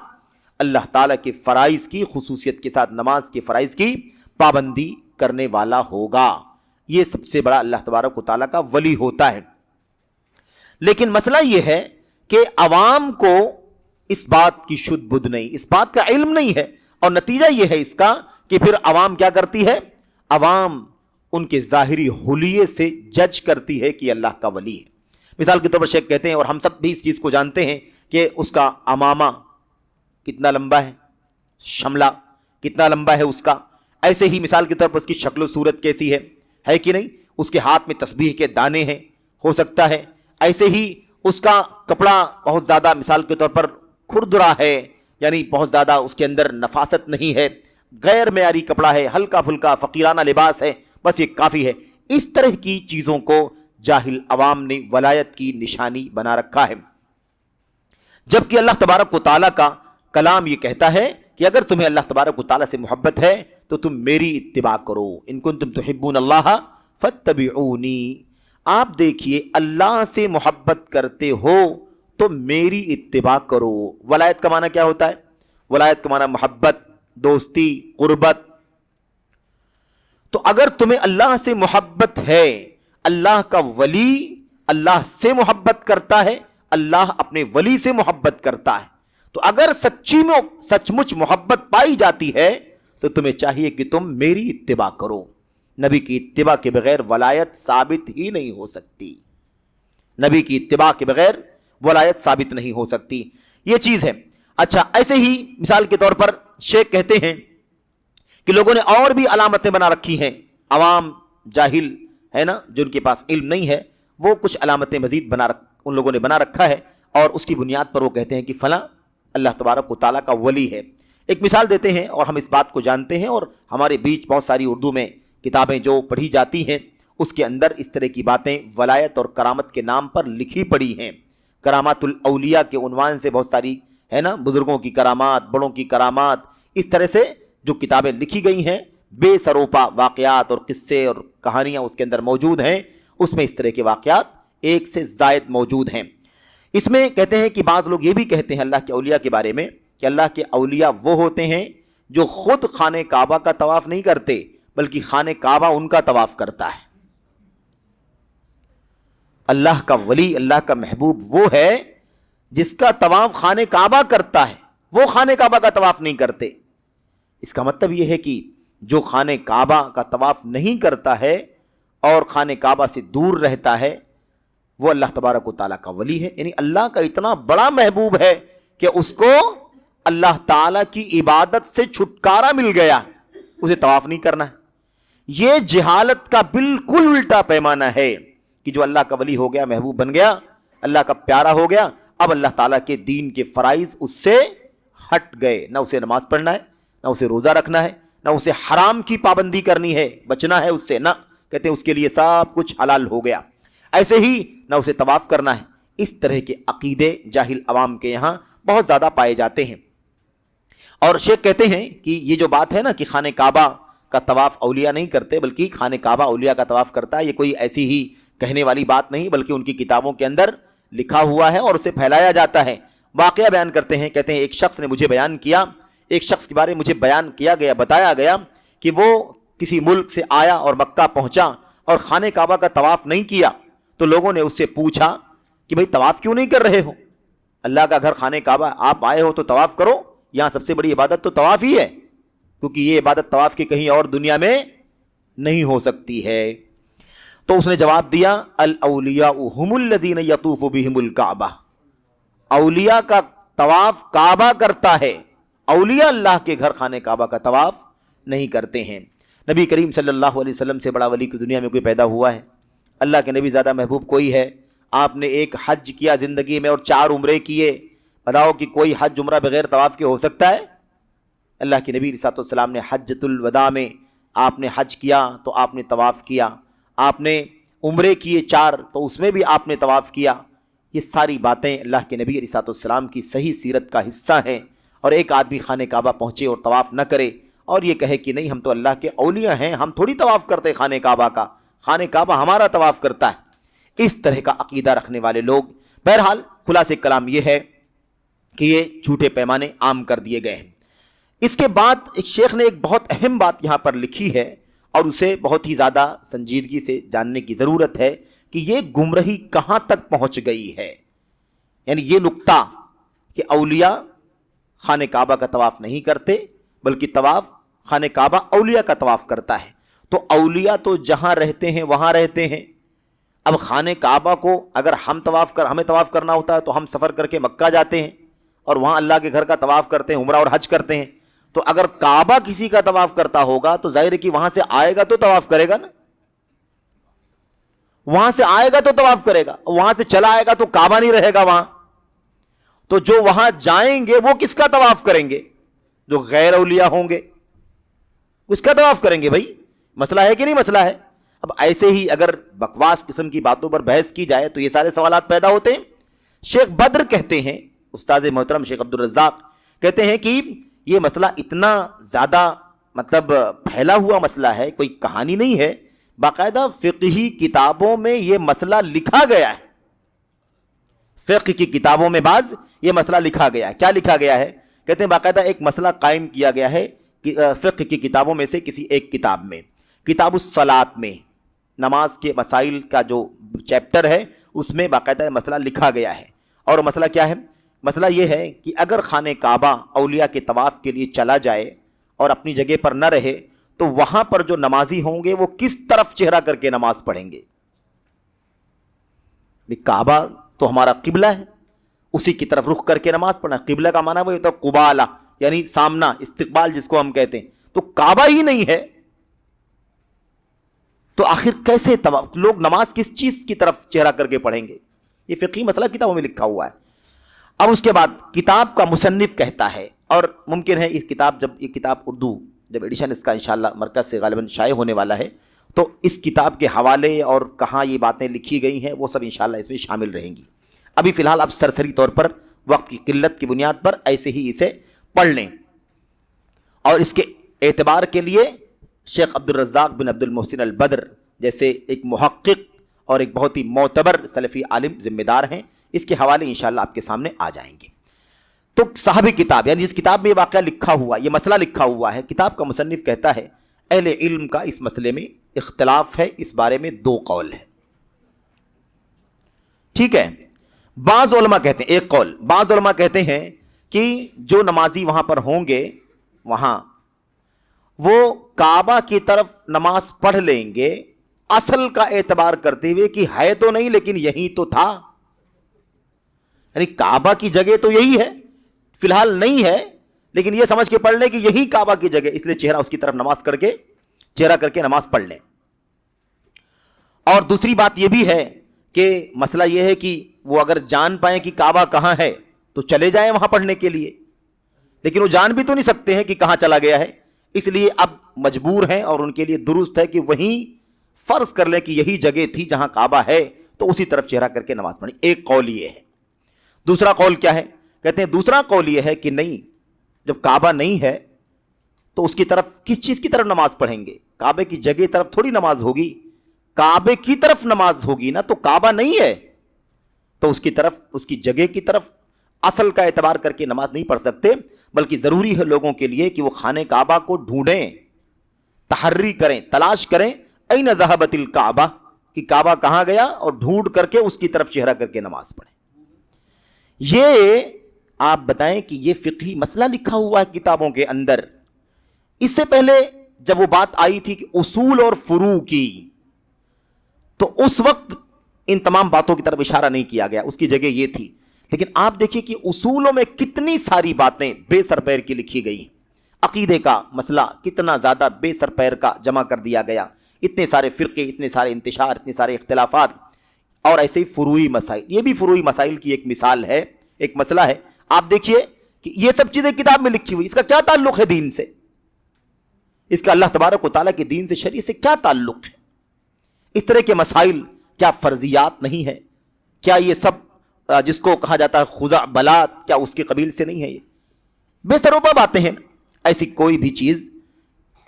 اللہ تعالیٰ کے فرائض کی خصوصیت کے ساتھ نماز کے فرائض کی پابندی کرنے والا ہوگا۔ یہ سب سے بڑا اللہ تبارک و تعالیٰ کا ولی ہوتا ہے۔ لیکن مسئلہ یہ ہے کہ عوام کو اس بات کی شد بدھ نہیں، اس بات کا علم نہیں ہے، اور نتیجہ یہ ہے اس کا کہ پھر عوام کیا کرتی ہے؟ عوام ان کے ظاہری حلیے سے جج کرتی ہے کہ اللہ کا ولی ہے۔ مثال کے طور پر شیخ کہتے ہیں، اور ہم سب بھی اس چیز کو جانتے ہیں کہ اس کا عمامہ کتنا لمبا ہے، شملہ کتنا لمبا ہے اس کا، ایسے ہی مثال کے طور پر اس کی شکل و صورت کیسی ہے کہ نہیں، اس کے ہاتھ میں تسبیح کے دانے ہیں، ہو سکتا ہے، ایسے ہی اس کا کپڑا بہت زیادہ مثال کے طور پر کھردرا ہے، یعنی بہت زیادہ اس کے اندر نفاست نہیں ہے، غیر معیاری کپڑا ہے، ہلکا پھلکا فقیرانہ لباس ہے، بس یہ کافی ہے۔ اس طرح کی چیزوں کو جاہل عوام نے ولایت کی نشانی بنا رکھا ہے، جبکہ اللہ تبارک و تعالیٰ کا کلام یہ کہتا ہے کہ اگر تمہیں اللہ تبارک و تعالیٰ سے محبت ہے تو تم میری اتباع کرو، ان کنتم تحبون اللہ فاتبعونی۔ آپ دیکھیے، اللہ سے محبت کرتے ہو تو میری اتباع کرو۔ ولایت کا معنی کیا ہوتا ہے؟ ولایت کا معنی محبت، دوستی، قربت۔ تو اگر تمہیں اللہ سے محبت ہے، اللہ کا ولی اللہ سے محبت کرتا ہے، اللہ اپنے ولی سے محبت کرتا ہے، تو اگر سچ مچ محبت پائی جاتی ہے تو تمہیں چاہیے کہ تم میری اتباع کرو۔ نبی کی اتباع کے بغیر ولایت ثابت ہی نہیں ہو سکتی، نبی کی اتباع کے بغیر ولایت ثابت نہیں ہو سکتی، یہ چیز ہے۔ اچھا، ایسے ہی مثال کے طور پر شیخ کہتے ہیں کہ لوگوں نے اور بھی علامتیں بنا رکھی ہیں، عوام جاہل ہے نا، جن کے پاس علم نہیں ہے، وہ کچھ علامتیں مزید ان لوگوں نے بنا رکھا ہے، اور اس کی بنیاد پر وہ کہتے ہیں کہ فلاں اللہ تبارک و تعالیٰ کا ولی ہے۔ ایک مثال دیتے ہیں، اور ہم اس بات کو جانتے ہیں، اور ہمارے بیچ بہت ساری اردو میں کتابیں جو پڑھی جاتی ہیں اس کے اندر اس طرح کی باتیں ولایت اور کرامت کے نام پر لکھی پڑی ہیں۔ کرامات الاولیاء کے عنوان سے بہت ساری ہے نا، بزرگوں کی کرامات، بڑوں کی کرامات، اس طرح سے جو کتابیں لکھی گئی ہیں، بے سروپا واقعات اور قصے اور کہانیاں اس کے اندر موجود ہیں، اس میں اس طرح کے واقعات ایک سے زائد موجود ہیں۔ اس میں کہتے ہیں کہ بعض لوگ یہ بھی کہتے ہیں اللہ کے اولیاء کے بارے میں کہ اللہ کے اولیاء وہ ہوتے ہیں جو خود خانہ کعبہ کا طواف نہیں کرتے، بلکہ خانہ کعبہ ان کا طواف کرتا ہے۔ اللہ کا ولی، اللہ کا محبوب وہ ہے جس کا طواف خانہ کعبہ کرتا ہے، وہ خانہ کعبہ کا طواف نہیں کرتے۔ اس کا مطلب یہ ہے کہ جو خانہ کعبہ کا طواف نہیں کرتا ہے اور خانہ کعبہ سے دور رہتا ہے، وہ اللہ تبارک و تعالیٰ کا ولی ہے، یعنی اللہ کا اتنا بڑا محبوب ہے کہ اس کو اللہ تعالیٰ کی عبادت سے چھٹکارا مل گیا، اسے طواف نہیں کرنا ہے۔ یہ جہالت کا بالکل الٹا پیمانہ ہے کہ جو اللہ کا ولی ہو گیا، محبوب بن گیا، اللہ کا پیارا ہو گیا، اب اللہ تعالیٰ کے دین کے فرائض اس سے ہٹ گئے، نہ اسے نماز پڑھنا ہے، نہ اسے روزہ رکھنا ہے، نہ اسے حرام کی پابندی کرنی ہے، بچنا ہے اس سے، نہ کہتے ہیں اس کے لیے سب کچھ حلال ہو گیا، ایسے ہی نہ اسے طواف کرنا ہے۔ اس طرح کے عقیدے جاہل عوام کے یہاں بہت زیادہ پائے جاتے ہیں۔ اور شیخ کہتے ہیں کہ یہ جو بات ہے نا کہ خانہ کعبہ کا طواف اولیاء نہیں کرتے بلکہ خانہ کعبہ اولیاء کا طواف کرتا ہے، یہ کوئی ایسی ہی کہنے والی بات نہیں بلکہ ان کی کتابوں کے اندر لکھا ہوا ہے اور اسے پھیلایا جاتا ہے۔ واقعہ بیان کرتے ہیں، کہتے ہیں ایک شخص نے مجھے بیان کیا، ایک شخص کے بارے میں مجھے بیان کیا گیا، بتایا گیا کہ وہ کسی ملک سے آیا اور مکہ پہنچا اور خانہ کعبہ کا طواف نہیں کیا، تو لوگوں نے اس سے پوچھا کہ بھئی طواف کیوں نہیں کر رہے ہو؟ اللہ کا گھر خانہ کعبہ، آپ آئے ہو تو طواف کرو، یہاں سب سے بڑی عبادت تو طواف ہی ہے، کیونکہ یہ عبادت طواف کی کہیں اور دنیا میں نہیں ہو سکتی ہے۔ تو اس نے جواب دیا الاولیاء هم الذین یطوف بهم الکعبہ، اولیاء کا طواف کعبہ کرتا ہے، اولیاء اللہ کے گھر خانہ کعبہ کا طواف نہیں کرتے ہیں۔ نبی کریم صلی اللہ علیہ وسلم سے بڑا ولی کی دنیا میں کوئی پیدا ہوا ہے؟ اللہ کے نبی زیادہ محبوب کوئی ہے؟ آپ نے ایک حج کیا زندگی میں اور 4 عمرے کیے، بتاؤ کہ کوئی حج عمرہ بغیر طواف کے ہو سکتا ہے؟ اللہ کے نبی صلی اللہ علیہ وسلم نے حجۃ الوداع میں آپ نے حج کیا تو آپ نے طواف کیا، آپ نے عمرے کیے 4 تو اس میں بھی آپ نے طواف کیا۔ یہ ساری باتیں اللہ کے نبی علیہ السلام کی صحیح سیرت کا حصہ ہیں، اور ایک آدمی خانہ کعبہ پہنچے اور طواف نہ کرے اور یہ کہے کہ نہیں ہم تو اللہ کے اولیاء ہیں، ہم تھوڑی طواف کرتے خانہ کعبہ کا، خانہ کعبہ ہمارا طواف کرتا ہے، اس طرح کا عقیدہ رکھنے والے لوگ۔ بہرحال خلاصہ کلام یہ ہے کہ یہ جھوٹے پیمانے عام کر دیے گئے ہیں۔ اس کے بعد ایک شیخ نے ایک بہت اہم بات یہاں پر لکھی ہے اور اسے بہت ہی زیادہ سنجیدگی سے جاننے کی ضرورت ہے کہ یہ گمراہی کہاں تک پہنچ گئی ہے، یعنی یہ نقطہ کہ اولیاء خانہ کعبہ کا طواف نہیں کرتے بلکہ طواف خانہ کعبہ اولیاء کا طواف کرتا ہے، تو اولیاء تو جہاں رہتے ہیں وہاں رہتے ہیں۔ اب خانہ کعبہ کو اگر ہمیں طواف کرنا ہوتا ہے تو ہم سفر کر کے مکہ جاتے ہیں اور وہاں اللہ کے گھر کا طواف کرتے ہیں، عمرہ اور حج کرتے ہیں، تو اگر کعبہ کسی کا طواف کرتا ہوگا تو ظاہر ہے کہ وہاں سے آئے گا تو طواف کرے گا نا، وہاں سے آئے گا تو طواف کرے گا، وہاں سے چلا آئے گا تو کعبہ نہیں رہے گا وہاں، تو جو وہاں جائیں گے وہ کس کا طواف کریں گے؟ جو غیر اولیاء ہوں گے اس کا طواف کریں گے۔ بھائی مسئلہ ہے کہ نہیں مسئلہ ہے؟ اب ایسے ہی اگر بکواس قسم کی باتوں پر بحث کی جائے تو یہ سارے سوالات پیدا ہوتے ہیں۔ شیخ بدر کہتے ہیں، استاد محترم شیخ عبدالرزاق کہتے ہیں کہ یہ مسئلہ اتنا زیادہ پھیلا ہوا مسئلہ ہے، کوئی کہانی نہیں ہے، باقاعدہ فقہی کتابوں میں یہ مسئلہ لکھا گیا ہے، فقہ کی کتابوں میں بعض یہ مسئلہ لکھا گیا ہے۔ کیا لکھا گیا ہے؟ کہتے ہیں باقاعدہ ایک مسئلہ قائم کیا گیا ہے فقہ کی کتابوں میں سے کسی ایک کتاب میں، کتاب الصلاۃ میں، نماز کے مسائل کا جو چیپٹر ہے اس میں باقاعدہ مسئلہ لکھا گیا ہے۔ اور مسئلہ کیا ہے؟ مسئلہ یہ ہے کہ اگر خانہ کعبہ اولیاء کے طواف کے لیے چلا جائے اور اپنی جگہ پر نہ رہے تو وہاں پر جو نمازی ہوں گے وہ کس طرف چہرہ کر کے نماز پڑھیں گے؟ کعبہ تو ہمارا قبلہ ہے، اسی کی طرف رخ کر کے نماز پڑھنا۔ قبلہ کا معنی وہ ہوتا ہے قبالہ، یعنی سامنا، استقبال جس کو ہم کہتے ہیں، تو کعبہ ہی نہیں ہے تو آخر کیسے لوگ نماز کس چیز کی طرف چہرہ کر کے پڑھیں گے؟ یہ فقہی مسئلہ کتابوں میں لکھا ہوا ہے۔ اب اس کے بعد کتاب کا مصنف کہتا ہے، اور ممکن ہے اس کتاب یہ کتاب اردو جب ایڈیشن اس کا انشاءاللہ مرکز سے غالباً شائع ہونے والا ہے تو اس کتاب کے حوالے اور کہاں یہ باتیں لکھی گئی ہیں وہ سب انشاءاللہ اس میں شامل رہیں گی۔ ابھی فی الحال اب سرسری طور پر وقت کی قلت کی بنیاد پر ایسے ہی اسے پڑھ لیں، اور اس کے اعتبار کے لیے شیخ عبدالرزاق بن عبد المحسن البدر جیسے ایک محقق اور ایک بہت ہی معتبر سلفی عالم ذمہ دار ہیں، اس کے حوالے انشاءاللہ آپ کے سامنے آ جائیں گے۔ تو صاحب کتاب یعنی جس کتاب میں یہ واقعہ لکھا ہوا، یہ مسئلہ لکھا ہوا ہے، کتاب کا مصنف کہتا ہے اہل علم کا اس مسئلے میں اختلاف ہے، اس بارے میں 2 قول ہیں۔ ٹھیک ہے، بعض علماء کہتے ہیں ایک قول، بعض علماء کہتے ہیں کہ جو نمازی وہاں پر ہوں گے وہاں وہ کعبہ کی طرف نماز پڑھ لیں گے، اصل کا اعتبار کرتے ہوئے کہ ہے تو نہیں لیکن یہی تو تھا، یعنی کعبہ کی جگہ تو یہی ہے، فی الحال نہیں ہے لیکن یہ سمجھ کے پڑھ لیں کہ یہی کعبہ کی جگہ، اس لیے چہرہ اس کی طرف نماز کر کے چہرہ کر کے نماز پڑھ لیں۔ اور دوسری بات یہ بھی ہے کہ مسئلہ یہ ہے کہ وہ اگر جان پائیں کہ کعبہ کہاں ہے تو چلے جائیں وہاں پڑھنے کے لیے، لیکن وہ جان بھی تو نہیں سکتے ہیں کہ کہاں چلا گیا ہے، اس لیے اب مجبور ہیں اور ان کے لیے درست ہے کہ وہیں فرض کر لیں کہ یہی جگہ تھی جہاں کعبہ ہے تو اسی طرف چہرہ کر کے نماز پڑھیں. ایک قول یہ ہے. دوسرا قول کیا ہے؟ کہتے ہیں دوسرا قول یہ ہے کہ نہیں، جب کعبہ نہیں ہے تو اس کی طرف کس چیز کی طرف نماز پڑھیں گے؟ کعبے کی جگہ طرف تھوڑی نماز ہوگی، کعبے کی طرف نماز ہوگی نا. تو کعبہ نہیں ہے تو اس کی طرف، اس کی جگہ کی طرف اصل کا اعتبار کر کے نماز نہیں پڑھ سکتے، بلکہ ضروری ہے لوگوں کے لیے کہ وہ خانہ کعبہ کو ڈھونڈیں، تحری کریں، تلاش کریں، این ذہبت الکعبہ، کہ کعبہ کہاں گیا، اور ڈھونڈ کر کے اس کی طرف چہرہ کر کے نماز پڑھیں. یہ آپ بتائیں کہ یہ فقہی مسئلہ لکھا ہوا ہے کتابوں کے اندر. اس سے پہلے جب وہ بات آئی تھی کہ اصول اور فروع کی، تو اس وقت ان تمام باتوں کی طرف اشارہ نہیں کیا گیا، اس کی جگہ یہ تھی. لیکن آپ دیکھیے کہ اصولوں میں کتنی ساری باتیں بے سر پیر کی لکھی گئی. عقیدے کا مسئلہ کتنا زیادہ بے سر پیر کا جمع کر دیا گیا، اتنے سارے فرقے، اتنے سارے انتشار، اتنے سارے اختلافات. اور ایسے ہی فروعی مسائل، یہ بھی فروعی مسائل کی ایک مثال ہے، ایک مسئلہ ہے. آپ دیکھیے کہ یہ سب چیزیں کتاب میں لکھی ہوئی، اس کا کیا تعلق ہے دین سے؟ اس کا اللہ تبارک و تعالیٰ کے دین سے، شریعت سے کیا تعلق ہے؟ اس طرح کے مسائل کیا فرضیات نہیں ہے؟ کیا یہ سب جس کو کہا جاتا ہے خزعبلات، کیا اس کے قبیل سے نہیں ہے؟ یہ بے سروپا باتیں ہیں. ایسی کوئی بھی چیز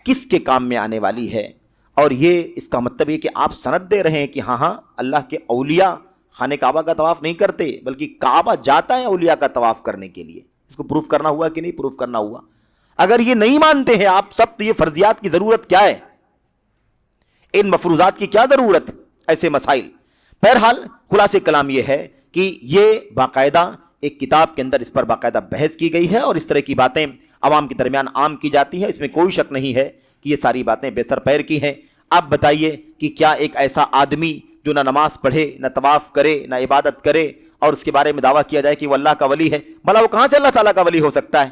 کس کے کام میں آنے والی ہے؟ اور یہ اس کا مطلب یہ کہ آپ سند دے رہے ہیں کہ ہاں اللہ کے اولیاء خانہ کعبہ کا طواف نہیں کرتے، بلکہ کعبہ جاتا ہے اولیاء کا طواف کرنے کے لیے. اس کو پروف کرنا ہوا کہ نہیں پروف کرنا ہوا؟ اگر یہ نہیں مانتے ہیں آپ سب، تو یہ فرضیات کی ضرورت کیا ہے؟ ان مفروضات کی کیا ضرورت؟ ایسے مسائل. بہرحال خلاصہ کلام یہ ہے کہ یہ باقاعدہ ایک کتاب کے اندر اس پر باقاعدہ بحث کی گئی ہے، اور اس طرح کی باتیں عوام کے درمیان عام کی جاتی ہیں. اس میں کوئی شک نہیں ہے کہ یہ ساری باتیں بے سر پیر کی ہیں. آپ بتائیے کہ کیا ایک ایسا آدمی جو نہ نماز پڑھے، نہ طواف کرے، نہ عبادت کرے، اور اس کے بارے میں دعویٰ کیا جائے کہ وہ اللہ کا ولی ہے، بھلا وہ کہاں سے اللہ تعالیٰ کا ولی ہو سکتا ہے؟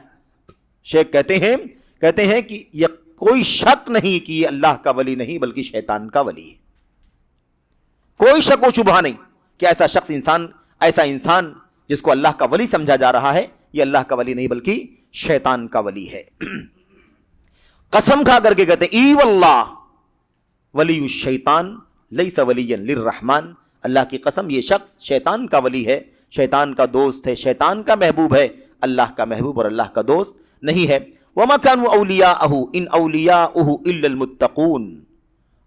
شیخ کہتے ہیں کہ یہ کوئی شک نہیں کہ یہ اللہ کا ولی نہیں بلکہ شیطان کا ولی ہے. کوئی شک و شبہ نہیں کہ ایسا انسان جس کو اللہ کا ولی سمجھا جا رہا ہے، یہ اللہ کا ولی نہیں بلکہ شیطان کا ولی ہے. قسم کھا کر کے کہتے ہیں ای واللہ ولی الشیطان لیس ولی للرحمن، اللہ کی قسم یہ شخص شیطان کا ولی ہے، شیطان کا دوست ہے، شیطان کا محبوب ہے، اللہ کا محبوب اور اللہ کا دوست نہیں ہے. وما كانوا اولیاءہ ان اولیاءہ الا المتقون،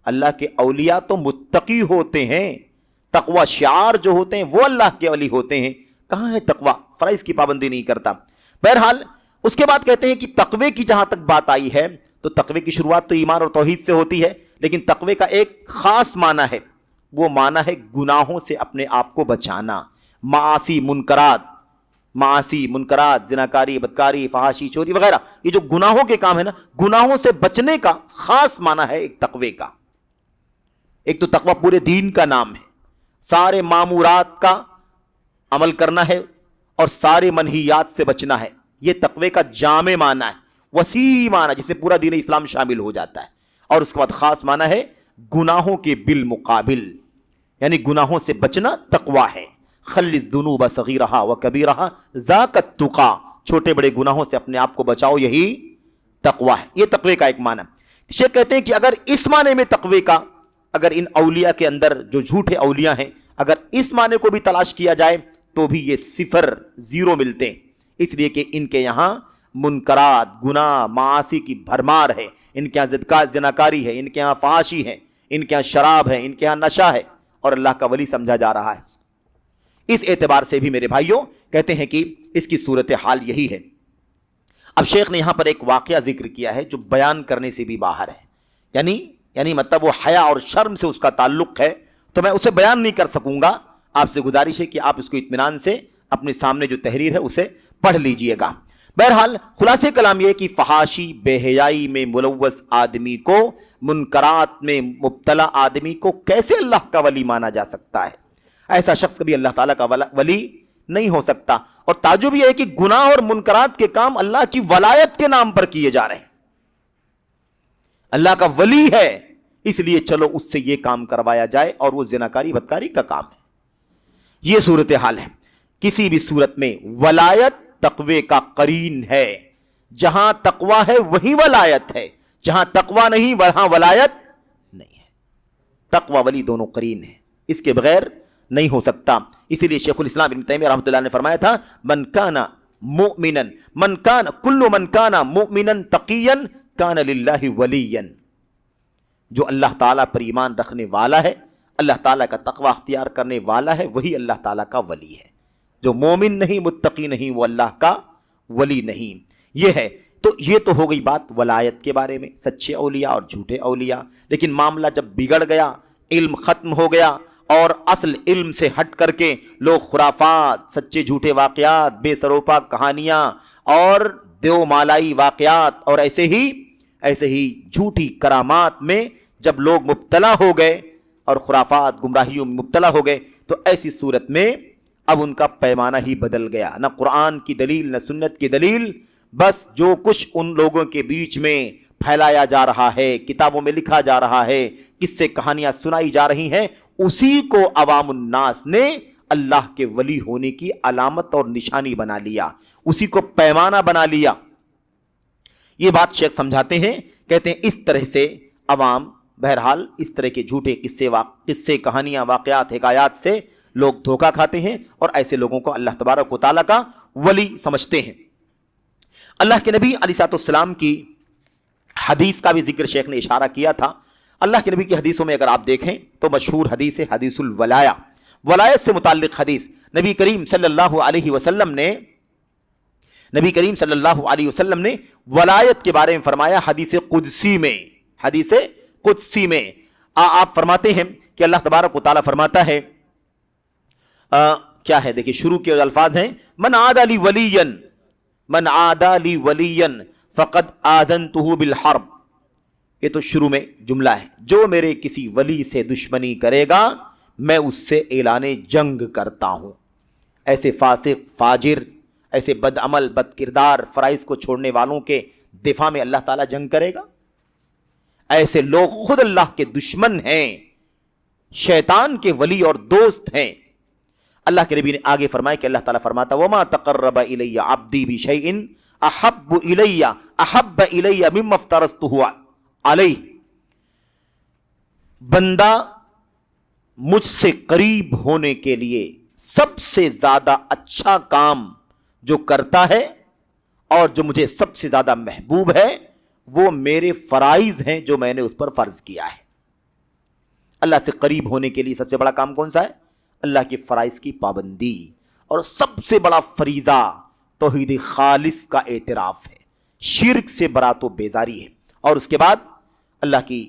اللہ کے اولیاء تو متقی ہوتے ہیں، تقوی شعار جو ہوتے ہیں وہ اللہ کے ولی ہوتے ہیں. کہاں ہے تقوی؟ فرائض کی پابندی نہیں کرتا. بہرحال اس کے بعد کہتے ہیں کہ تقوی کی جہاں تک بات آئی ہے تو تقوی کی شروعات تو ایمان اور توحید سے ہوتی ہے، لیکن تقوی کا ایک خاص معنی ہے، وہ معنی ہے گناہوں سے اپنے آپ کو بچانا. معاصی منکرات، زناکاری، بدکاری، فحاشی، چوری وغیرہ، یہ جو گناہوں کے کام ہے نا، گناہوں سے بچنے کا خاص معنی ہے ایک تقوی کا. ایک تو تقوی پورے دین کا نام ہے، سارے مامورات کا عمل کرنا ہے اور سارے منہیات سے بچنا ہے. یہ تقوی کا جامع معنی ہے، وسیع معنی جس میں پورا دین اسلام شامل ہو جاتا ہے. اور اس کے بعد خاص معنی ہے گناہوں کے بالمقابل، یعنی گناہوں سے بچنا تقوی ہے. خلص الذنوب صغیرہا وکبیرہا ذاک التقی، چھوٹے بڑے گناہوں سے اپنے آپ کو بچاؤ، یہی تقوی ہے. یہ تقوی کا ایک معنی. شیخ کہتے ہیں کہ اگر اس معنی میں تقوی کا، اگر ان اولیاء کے اندر جو جھوٹے اولیاء ہیں، اگر اس معنی کو بھی تلاش کیا جائے تو بھی یہ صفر، زیرو ملتے ہیں. اس لیے کہ ان کے یہاں منکرات، گناہ، معاصی کی بھرمار ہے، ان کے یہاں زناکاری ہے، ان کے یہاں فحاشی ہے، ان کے یہاں شراب ہے، ان کے یہاں نشہ ہے، اور اللہ کا ولی سمجھا جا رہا ہے. اس اعتبار سے بھی میرے بھائیوں کہتے ہیں کہ اس کی صورتحال یہی ہے. اب شیخ نے یہاں پر ایک واقعہ ذکر کیا ہے جو بیان کرنے سے بھی باہر ہے، یعنی مطلب وہ حیا اور شرم سے اس کا تعلق ہے، تو میں اسے بیان نہیں کر سکوں گا. آپ سے گزارش ہے کہ آپ اس کو اطمینان سے اپنے سامنے جو تحریر ہے اسے پڑھ لیجئے گا. بہرحال خلاصہ کلام یہ کہ فحاشی، بے حیائی میں ملوث آدمی کو، منکرات میں مبتلا آدمی کو کیسے اللہ کا ولی مانا جا سکتا ہے؟ ایسا شخص کبھی اللہ تعالیٰ کا ولی نہیں ہو سکتا. اور تعجب یہ ہے کہ گناہ اور منکرات کے کام اللہ کی ولایت کے نام پر کیے جا رہے ہیں. اللہ کا ولی ہے اس لیے چلو اس سے یہ کام کروایا جائے، اور وہ زناکاری بدکاری کا کام ہے. یہ صورتحال ہے. کسی بھی صورت میں ولایت تقوی کا قرین ہے. جہاں تقوی ہے وہیں ولایت ہے، جہاں تقوی نہیں وہاں ولایت نہیں ہے. تقوی ولی دونوں قرین ہیں، اس کے بغیر نہیں ہو سکتا۔ اسی لیے شیخ الاسلام ابن تیمیہ رحمۃ اللہ نے فرمایا تھا کل من کان مؤمنا تقیا کان للہ ولیا، جو اللہ تعالیٰ پر ایمان رکھنے والا ہے، اللہ تعالیٰ کا تقوی اختیار کرنے والا ہے، وہی اللہ تعالیٰ کا ولی ہے۔ جو مومن نہیں، متقی نہیں، وہ اللہ کا ولی نہیں۔ یہ ہے، تو یہ تو ہو گئی بات ولایت کے بارے میں، سچے اولیاء اور جھوٹے اولیاء۔ لیکن معاملہ جب بگڑ گیا، علم ختم ہو گیا اور اصل علم سے ہٹ کر کے لوگ خرافات، سچے جھوٹے واقعات، بے سروپا کہانیاں اور دیو مالائی واقعات اور ایسے ہی جھوٹی کرامات میں جب لوگ مبتلا ہو گئے اور خرافات گمراہیوں میں مبتلا ہو گئے، تو ایسی صورت میں اب ان کا پیمانہ ہی بدل گیا۔ نہ قرآن کی دلیل نہ سنت کی دلیل، بس جو کچھ ان لوگوں کے بیچ میں پھیلایا جا رہا ہے، کتابوں میں لکھا جا رہا ہے، کس سے کہانیاں سنائی جا رہی ہیں، اسی کو عوام الناس نے اللہ کے ولی ہونے کی علامت اور نشانی بنا لیا، اسی کو پیمانہ بنا لیا۔ یہ بات شیخ سمجھاتے ہیں، کہتے ہیں اس طرح سے عوام بہرحال اس طرح کے جھوٹے قصے کہانیاں واقعات حکایات سے لوگ دھوکہ کھاتے ہیں اور ایسے لوگوں کو اللہ تبارک و تعالیٰ کا ولی سمجھتے ہیں۔ اللہ کے نبی علیہ السلام کی حدیث کا بھی ذکر شیخ نے اشارہ کیا تھا۔ اللہ کے نبی کی حدیثوں میں اگر آپ دیکھیں تو مشہور حدیث ہے حدیث الولایہ، ولایت سے متعلق حدیث۔ نبی کریم صلی اللہ علیہ وسلم نے ولایت کے بارے میں فرمایا حدیث قدسی میں آپ فرماتے ہیں کہ اللہ تبارک و تعالیٰ فرماتا ہے، کیا ہے دیکھیں شروع کے الفاظ ہیں، من عادى لي وليا فقد آذنته بالحرب۔ یہ تو شروع میں جملہ ہے، جو میرے کسی ولی سے دشمنی کرے گا میں اس سے اعلان جنگ کرتا ہوں۔ ایسے فاسق فاجر، ایسے بد عمل بد کردار فرائض کو چھوڑنے والوں کے دفاع میں اللہ تعالیٰ جنگ کرے گا؟ ایسے لوگ خود اللہ کے دشمن ہیں، شیطان کے ولی اور دوست ہیں۔ اللہ کے نبی نے آگے فرمایا کہ اللہ تعالیٰ فرماتا وَمَا تَقَرَّبَ إِلَيَّ عَبْدِي بِشَيْءٍ أَحَبَّ إِلَيَّ مِمَّا افْتَرَضْتُهُ عَلَيْهِ۔ بندہ مجھ سے قریب ہونے کے لیے سب سے زیادہ اچھا کام جو کرتا ہے اور جو مجھے سب سے زیادہ محبوب ہے وہ میرے فرائض ہیں جو میں نے اس پر فرض کیا ہے۔ اللہ سے قریب ہونے کے لیے سب سے بڑا کام کون سا ہے؟ اللہ کے فرائض کی پابندی، اور سب سے بڑا فریضہ توحید خالص کا اعتراف ہے، شرک سے برات و بیزاری ہے، اور اس کے بعد اللہ کی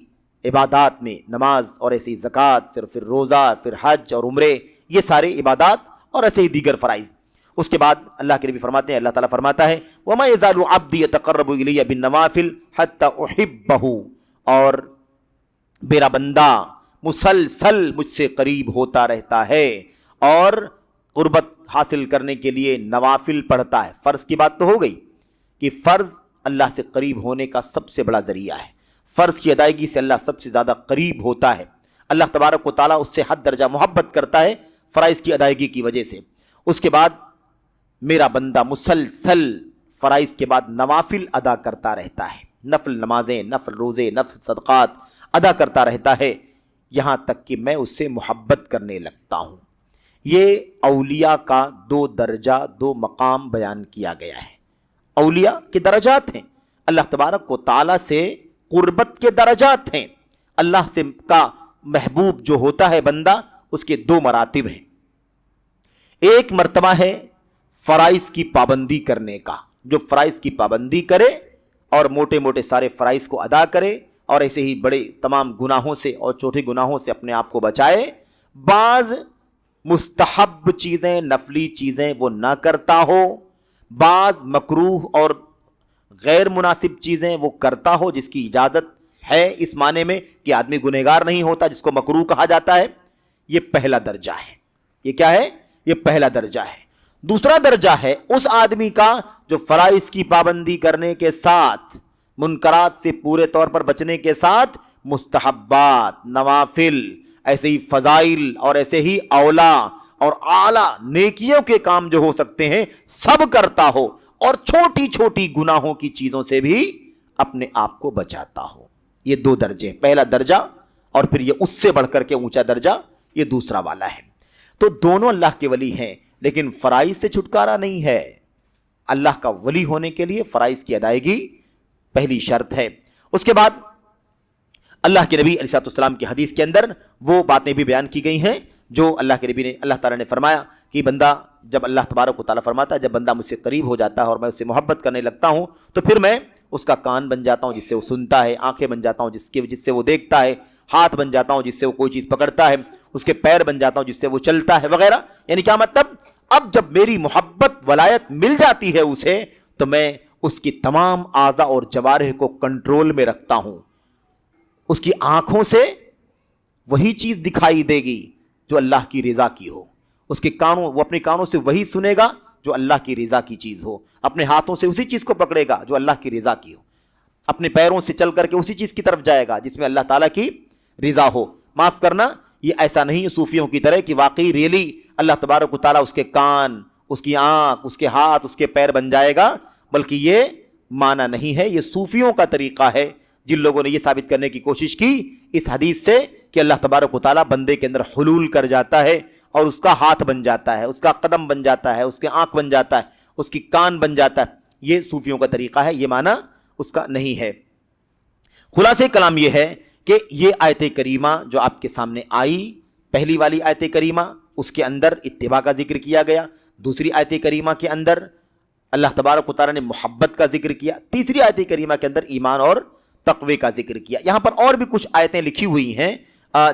عبادات میں نماز اور ایسے ہی زکوٰۃ، پھر روزہ، پھر حج اور عمرے، یہ سارے عبادات اور ایسے ہی دیگر فرائض۔ اس کے بعد اللہ کے نبی فرماتے ہیں، اللہ تعالیٰ فرماتا ہے وَمَا يَزَالُ عَبْدِي يَتَقَرَّبُ إِلَيَّ بِالنَّوَافِلِ حَتَّى أُحِبَّهُ، اور میرا بندہ مسلسل مجھ سے قریب ہوتا رہتا ہے اور قربت حاصل کرنے کے لیے نوافل پڑھتا ہے۔ فرض کی بات تو ہو گئی کہ فرض اللہ سے قریب ہونے کا سب سے بڑا ذریعہ ہے، فرض کی ادائیگی سے اللہ سب سے زیادہ قریب ہوتا ہے، اللہ تبارک و تعالیٰ اس سے حد درجہ محبت کرتا ہے فرائض کی ادائیگی کی وجہ سے۔ اس کے بعد میرا بندہ مسلسل فرائض کے بعد نوافل ادا کرتا رہتا ہے، نفل نمازیں، نفل روزے، نفل صدقات ادا کرتا رہتا ہے، یہاں تک کہ میں اس سے محبت کرنے لگتا ہوں۔ یہ اولیاء کا دو درجہ، دو مقام بیان کیا گیا ہے۔ اولیاء کے درجات ہیں، اللہ تبارک و تعالیٰ سے قربت کے درجات ہیں۔ اللہ سے کا محبوب جو ہوتا ہے بندہ، اس کے دو مراتب ہیں۔ ایک مرتبہ ہے فرائض کی پابندی کرنے کا، جو فرائض کی پابندی کرے اور موٹے موٹے سارے فرائض کو ادا کرے اور ایسے ہی بڑے تمام گناہوں سے اور چھوٹے گناہوں سے اپنے آپ کو بچائے، بعض مستحب چیزیں، نفلی چیزیں وہ نہ کرتا ہو، بعض مکروہ اور غیر مناسب چیزیں وہ کرتا ہو جس کی اجازت ہے اس معنی میں کہ آدمی گنہگار نہیں ہوتا، جس کو مکروہ کہا جاتا ہے۔ یہ پہلا درجہ ہے۔ یہ کیا ہے؟ یہ پہلا درجہ ہے۔ دوسرا درجہ ہے اس آدمی کا جو فرائض کی پابندی کرنے کے ساتھ، منکرات سے پورے طور پر بچنے کے ساتھ، مستحبات، نوافل، ایسے ہی فضائل اور ایسے ہی اولا اور اعلیٰ نیکیوں کے کام جو ہو سکتے ہیں سب کرتا ہو، اور چھوٹی چھوٹی گناہوں کی چیزوں سے بھی اپنے آپ کو بچاتا ہو۔ یہ دو درجے، پہلا درجہ اور پھر یہ اس سے بڑھ کر کے اونچا درجہ، یہ دوسرا والا ہے۔ تو دونوں اللہ کے ولی ہیں، لیکن فرائض سے چھٹکارا نہیں ہے۔ اللہ کا ولی ہونے کے لیے فرائض کی ادائیگی پہلی شرط ہے۔ اس کے بعد اللہ کے نبی علیہ الصلوۃ والسلام کی حدیث کے اندر وہ باتیں بھی بیان کی گئی ہیں جو اللہ کے نبی نے، اللہ تعالیٰ نے فرمایا کہ بندہ جب اللہ تبارک و تعالیٰ فرماتا ہے جب بندہ مجھ سے قریب ہو جاتا ہے اور میں اس سے محبت کرنے لگتا ہوں تو پھر میں اس کا کان بن جاتا ہوں جس سے وہ سنتا ہے، آنکھیں بن جاتا ہوں جس سے وہ دیکھتا ہے، ہاتھ بن جاتا ہوں جس سے وہ کوئی چیز پکڑتا ہے، اس کے پیر بن جاتا ہوں جس سے وہ چلتا ہے وغیرہ۔ یعنی کیا مطلب؟ اب جب میری محبت ولایت مل جاتی ہے اسے تو میں اس کی تمام اعضاء اور جوارح کو کنٹرول میں رکھتا ہوں۔ اس کی آنکھوں سے وہی چیز دکھائی دے گی جو اللہ کی رضا کی ہو، اس کے کانوں، وہ اپنے کانوں سے وہی سنے گا جو اللہ کی رضا کی چیز ہو، اپنے ہاتھوں سے اسی چیز کو پکڑے گا جو اللہ کی رضا کی ہو، اپنے پیروں سے چل کر کے اسی چیز کی طرف جائے گا جس میں اللہ تعالیٰ کی رضا ہو۔ معاف کرنا، یہ ایسا نہیں ہے صوفیوں کی طرح کہ واقعی ریلی اللہ تبارک و تعالیٰ اس کے کان، اس کی آنکھ، اس کے ہاتھ، اس کے پیر بن جائے گا، بلکہ یہ معنی نہیں ہے۔ یہ صوفیوں کا طریقہ ہے جن لوگوں نے یہ ثابت کرنے کی کوشش کی اس حدیث سے کہ اللہ تبارک و تعالیٰ بندے کے اندر حلول کر جاتا ہے اور اس کا ہاتھ بن جاتا ہے، اس کا قدم بن جاتا ہے، اس کے آنکھ بن جاتا ہے، اس کی کان بن جاتا ہے۔ یہ صوفیوں کا طریقہ ہے، یہ معنی اس کا نہیں ہے۔ خلاصے کلام یہ ہے کہ یہ آیت کریمہ جو آپ کے سامنے آئی، پہلی والی آیت کریمہ، اس کے اندر اتباع کا ذکر کیا گیا، دوسری آیت کریمہ کے اندر اللہ تبارک و تعالیٰ نے محبت کا ذکر کیا، تیسری آیت کریمہ کے اندر ایمان اور تقوی کا ذکر کیا۔ یہاں پر اور بھی کچھ آیتیں لکھی ہوئی ہیں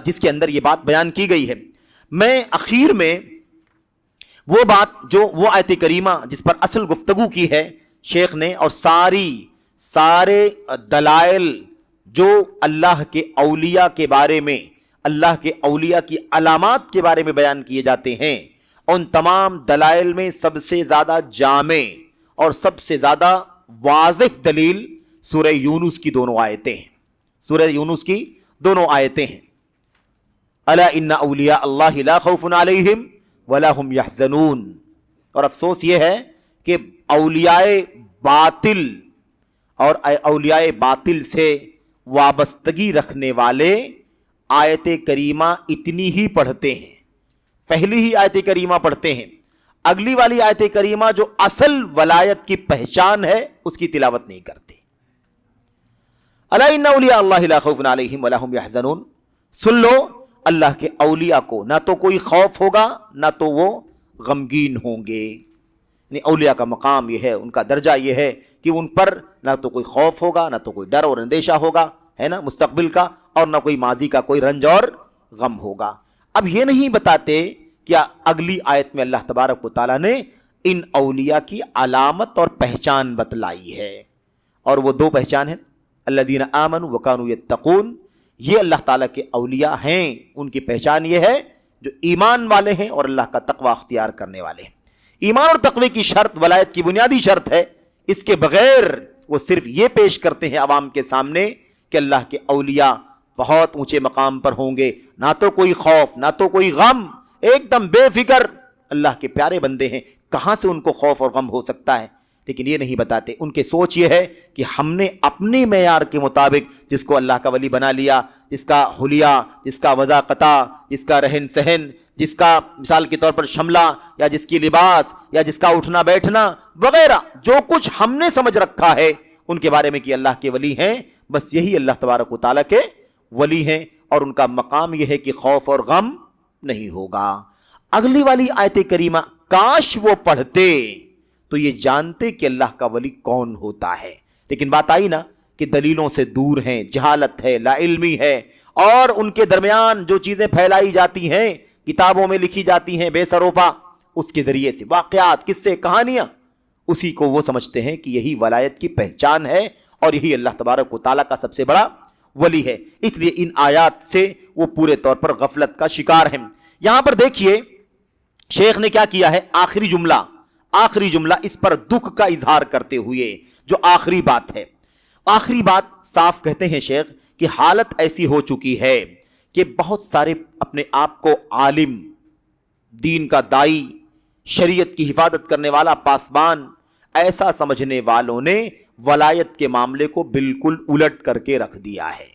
جس کے اندر یہ بات بیان کی گئی ہے۔ میں اخیر میں وہ بات جو وہ آیت کریمہ جس پر اصل گفتگو کی ہے شیخ نے، اور سارے دلائل جو اللہ کے اولیاء کے بارے میں، اللہ کے اولیاء کی علامات کے بارے میں بیان کیے جاتے ہیں، ان تمام دلائل میں سب سے زیادہ جامع اور سب سے زیادہ واضح دلیل سورہ یونس کی دونوں آیتیں ہیں۔ سورہ یونس کی دونوں آیتیں ہیں۔ الا ان اولیاء اللہ لا خوف علیہم ولا هم یحزنون۔ اور افسوس یہ ہے کہ اولیاء باطل اور اولیاء باطل سے وابستگی رکھنے والے آیت کریمہ اتنی ہی پڑھتے ہیں، پہلی ہی آیت کریمہ پڑھتے ہیں، اگلی والی آیت کریمہ جو اصل ولایت کی پہچان ہے اس کی تلاوت نہیں کرتے۔ الا ان اولیاء اللہ لا خوف علیہم ولا هم یحزنون۔ سن لو، اللہ کے اولیاء کو نہ تو کوئی خوف ہوگا نہ تو وہ غمگین ہوں گے۔ یعنی اولیاء کا مقام یہ ہے، ان کا درجہ یہ ہے کہ ان پر نہ تو کوئی خوف ہوگا نہ تو کوئی ڈر اور اندیشہ ہوگا، ہے نا، مستقبل کا، اور نہ کوئی ماضی کا کوئی رنج اور غم ہوگا۔ اب یہ نہیں بتاتے کیا اگلی آیت میں اللہ تبارک و تعالیٰ نے ان اولیاء کی علامت اور پہچان بتلائی ہے، اور وہ دو پہچان ہیں، الذین آمنوا وکانوا یتقون۔ یہ اللہ تعالیٰ کے اولیاء ہیں، ان کی پہچان یہ ہے جو ایمان والے ہیں اور اللہ کا تقوی اختیار کرنے والے ہیں۔ ایمان اور تقوی کی شرط ولایت کی بنیادی شرط ہے، اس کے بغیر وہ صرف یہ پیش کرتے ہیں عوام کے سامنے کہ اللہ کے اولیاء بہت اونچے مقام پر ہوں گے، نہ تو کوئی خوف نہ تو کوئی غم، ایک دم بے فکر اللہ کے پیارے بندے ہیں، کہاں سے ان کو خوف اور غم ہو سکتا ہے؟ لیکن یہ نہیں بتاتے، ان کے سوچ یہ ہے کہ ہم نے اپنے معیار کے مطابق جس کو اللہ کا ولی بنا لیا، جس کا حلیہ، جس کا وضاقتہ، جس کا رہن سہن، جس کا مثال کے طور پر شملہ، یا جس کی لباس، یا جس کا اٹھنا بیٹھنا وغیرہ، جو کچھ ہم نے سمجھ رکھا ہے ان کے بارے میں کہ اللہ کے ولی ہیں، بس یہی اللہ تبارک و تعالیٰ کے ولی ہیں، اور ان کا مقام یہ ہے کہ خوف اور غم نہیں ہوگا۔ اگلی والی آیت کریمہ کاش وہ پڑھتے تو یہ جانتے کہ اللہ کا ولی کون ہوتا ہے، لیکن بات آئی نا کہ دلیلوں سے دور ہیں، جہالت ہے، لا علمی ہے، اور ان کے درمیان جو چیزیں پھیلائی جاتی ہیں، کتابوں میں لکھی جاتی ہیں بے سروپا، اس کے ذریعے سے واقعات، قصے، کہانیاں، اسی کو وہ سمجھتے ہیں کہ یہی ولایت کی پہچان ہے اور یہی اللہ تبارک و تعالیٰ کا سب سے بڑا ولی ہے۔ اس لیے ان آیات سے وہ پورے طور پر غفلت کا شکار ہیں۔ یہاں پر دیکھیے شیخ نے کیا کیا ہے، آخری جملہ اس پر دکھ کا اظہار کرتے ہوئے جو آخری بات ہے، آخری بات صاف کہتے ہیں شیخ کہ حالت ایسی ہو چکی ہے کہ بہت سارے اپنے آپ کو عالم، دین کا دائی، شریعت کی حفاظت کرنے والا پاسبان ایسا سمجھنے والوں نے ولایت کے معاملے کو بالکل الٹ کر کے رکھ دیا ہے۔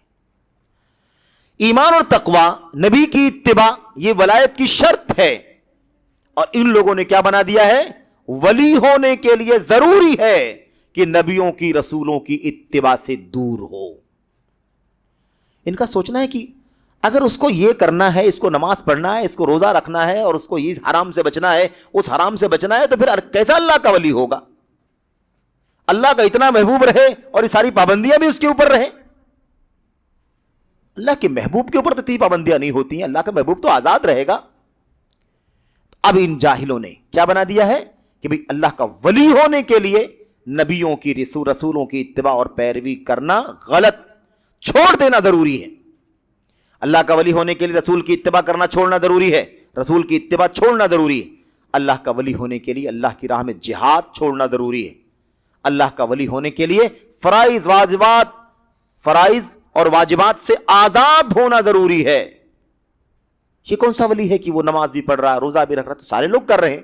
ایمان اور تقوی، نبی کی اتباع، یہ ولایت کی شرط ہے، اور ان لوگوں نے کیا بنا دیا ہے؟ ولی ہونے کے لیے ضروری ہے کہ نبیوں کی رسولوں کی اتباع سے دور ہو۔ ان کا سوچنا ہے کہ اگر اس کو یہ کرنا ہے، اس کو نماز پڑھنا ہے، اس کو روزہ رکھنا ہے، اور اس کو یہ حرام سے بچنا ہے، اس حرام سے بچنا ہے، تو پھر کیسا اللہ کا ولی ہوگا؟ اللہ کا اتنا محبوب رہے اور یہ ساری پابندیاں بھی اس کے اوپر رہیں۔ اللہ کے محبوب کے اوپر تو اتنی پابندیاں نہیں ہوتی ہیں، اللہ کا محبوب تو آزاد رہے گا۔ اب ان جاہلوں نے کیا بنا دیا ہے کہ بھئی اللہ کا ولی ہونے کے لیے نبیوں کی رسولوں کی اتباع اور پیروی کرنا غلط، چھوڑ دینا ضروری ہے۔ اللہ کا ولی ہونے کے لیے رسول کی اتباع کرنا چھوڑنا ضروری ہے، رسول کی اتباع چھوڑنا ضروری ہے۔ اللہ کا ولی ہونے کے لیے اللہ کی راہ میں جہاد چھوڑنا ضروری ہے۔ اللہ کا ولی ہونے کے لیے فرائض اور واجبات سے آزاد ہونا ضروری ہے۔ یہ کون سا ولی ہے کہ وہ نماز بھی پڑھ رہا ہے، روزہ بھی رکھ رہا ہے؟ تو سارے لوگ کر رہے ہیں۔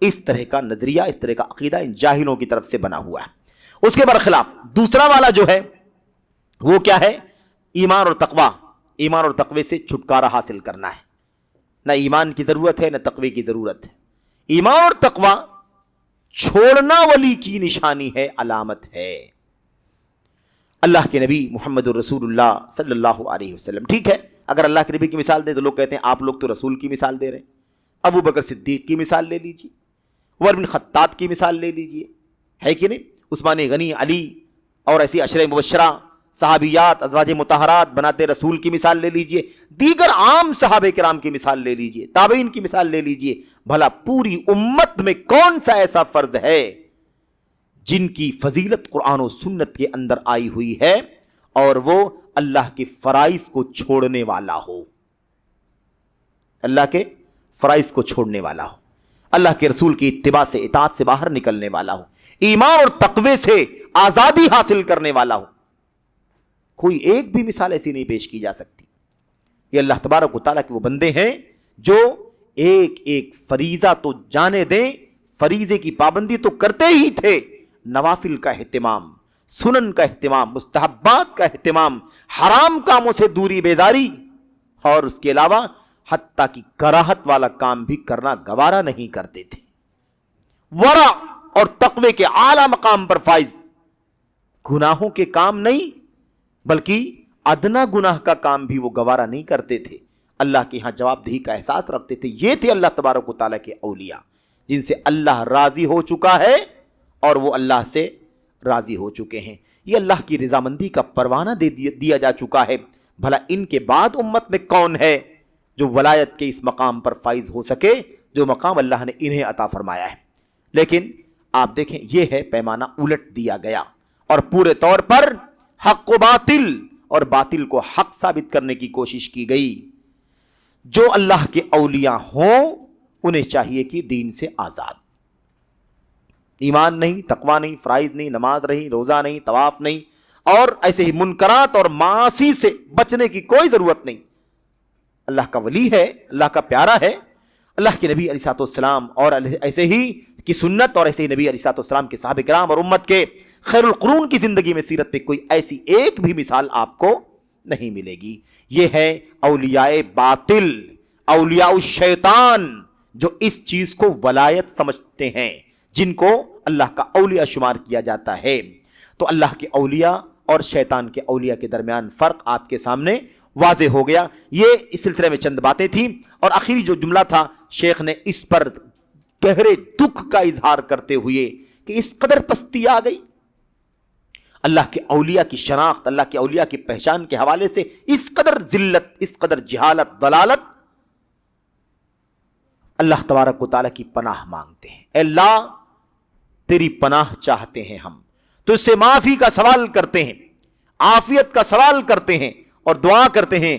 اس طرح کا نظریہ، اس طرح کا عقیدہ ان جاہلوں کی طرف سے بنا ہوا ہے۔ اس کے برخلاف دوسرا والا جو ہے وہ کیا ہے؟ ایمان اور تقوی۔ ایمان اور تقوی سے چھٹکارا حاصل کرنا ہے۔ نہ ایمان کی ضرورت ہے، نہ تقوی کی ضرورت ہے۔ ایمان اور تقوی چھوڑنا ولی کی نشانی ہے، علامت ہے۔ اللہ کے نبی محمد الرسول اللہ صلی اللہ علیہ وسلم، ٹھیک ہے اگر اللہ کے نبی کی مثال دیں تو لوگ کہتے ہیں آپ لوگ تو رسول کی مثال دے رہے ہیں۔ ابو بکر صدیق کی مثال لے لیجئے، عمر بن خطاب کی مثال لے لیجئے، ہے کہ نہیں؟ عثمان غنی، علی اور ایسی عشرہ مبشرہ، صحابیات، ازواج مطہرات، بنات رسول کی مثال لے لیجئے، دیگر عام صحابہ کرام کی مثال لے لیجئے، تابعین کی مثال لے لیجئے۔ بھلا پوری امت میں کون سا ایسا فرد ہے جن کی فضیلت قرآن و سنت کے اندر آئی ہوئی ہے اور وہ اللہ کے فرائض کو چھوڑنے والا ہو؟ اللہ کے فرائض کو چھوڑنے والا ہو، اللہ کے رسول کی اتباع سے، اطاعت سے باہر نکلنے والا ہو، ایمان اور تقوی سے آزادی حاصل کرنے والا ہو۔ کوئی ایک بھی مثال ایسی نہیں پیش کی جا سکتی۔ یہ اللہ تبارک و تعالیٰ کے وہ بندے ہیں جو ایک ایک فریضہ تو جانے دیں، فریضے کی پابندی تو کرتے ہی تھے، نوافل کا اہتمام، سنن کا اہتمام، مستحبات کا اہتمام، حرام کاموں سے دوری بیزاری، اور اس کے علاوہ حتیٰ کی کراہت والا کام بھی کرنا گوارا نہیں کرتے تھے۔ ورع اور تقوی کے اعلیٰ مقام پر فائز، گناہوں کے کام نہیں بلکہ ادنا گناہ کا کام بھی وہ گوارا نہیں کرتے تھے، اللہ کے ہاں جواب دہی کا احساس رکھتے تھے۔ یہ تھے اللہ تبارک و تعالیٰ کے اولیاء جن سے اللہ راضی ہو چکا ہے اور وہ اللہ سے راضی ہو چکے ہیں۔ یہ اللہ کی رضامندی کا پروانہ دیا جا چکا ہے۔ بھلا ان کے بعد امت میں کون ہے جو ولایت کے اس مقام پر فائز ہو سکے جو مقام اللہ نے انہیں عطا فرمایا ہے؟ لیکن آپ دیکھیں یہ ہے پیمانہ الٹ دیا گیا اور پورے طور پر حق و باطل اور باطل کو حق ثابت کرنے کی کوشش کی گئی۔ جو اللہ کے اولیاء ہوں انہیں چاہیے کہ دین سے آزاد، ایمان نہیں، تقوی نہیں، فرائض نہیں، نماز نہیں، روزہ نہیں، طواف نہیں، اور ایسے ہی منکرات اور معاصی سے بچنے کی کوئی ضرورت نہیں۔ اللہ کا ولی ہے، اللہ کا پیارا ہے، اللہ کے نبی علیہ الصلوۃ والسلام اور ایسے ہی کی سنت اور ایسے ہی نبی علیہ الصلوۃ والسلام کے صحابہ کرام اور امت کے خیر القرون کی زندگی میں سیرت پہ کوئی ایسی ایک بھی مثال آپ کو نہیں ملے گی۔ یہ ہے اولیاء باطل، اولیاء الشیطان، جو اس چیز کو ولایت سمجھتے ہیں، جن کو اللہ کا اولیاء شمار کیا جاتا ہے۔ تو اللہ کے اولیاء اور شیطان کے اولیاء کے درمیان فرق آپ کے سامنے واضح ہو گیا۔ یہ اس سلسلے میں چند باتیں تھیں، اور آخری جو جملہ تھا شیخ نے اس پر گہرے دکھ کا اظہار کرتے ہوئے کہ اس قدر پستی آ گئی اللہ کے اولیاء کی شناخت، اللہ کے اولیاء کی پہچان کے حوالے سے، اس قدر ذلت، اس قدر جہالت، ضلالت۔ اللہ تبارک و تعالیٰ کی پناہ مانگتے ہیں، اے اللہ تیری پناہ چاہتے ہیں، ہم تو اس سے معافی کا سوال کرتے ہیں، عافیت کا سوال کرتے ہیں، اور دعا کرتے ہیں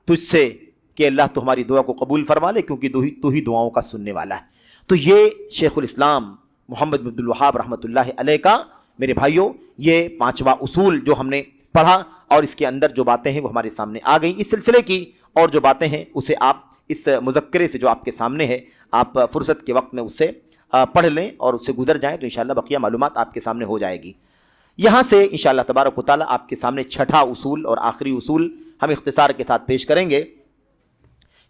تجھ سے کہ اللہ تو ہماری دعا کو قبول فرما لے، کیونکہ تو ہی دعاؤں کا سننے والا ہے۔ تو یہ شیخ الاسلام محمد بن عبد الوہاب رحمۃ اللہ علیہ کا، میرے بھائیوں، یہ 5واں اصول جو ہم نے پڑھا، اور اس کے اندر جو باتیں ہیں وہ ہمارے سامنے آ گئیں۔ اس سلسلے کی اور جو باتیں ہیں اسے آپ اس مذکرے سے جو آپ کے سامنے ہے، آپ فرصت کے وقت میں اسے پڑھ لیں اور اس سے گزر جائیں تو انشاءاللہ بقیہ معلومات آپ کے سامنے ہو جائے گی۔ یہاں سے انشاءاللہ تبارک و تعالیٰ آپ کے سامنے چھٹا اصول اور آخری اصول ہم اختصار کے ساتھ پیش کریں گے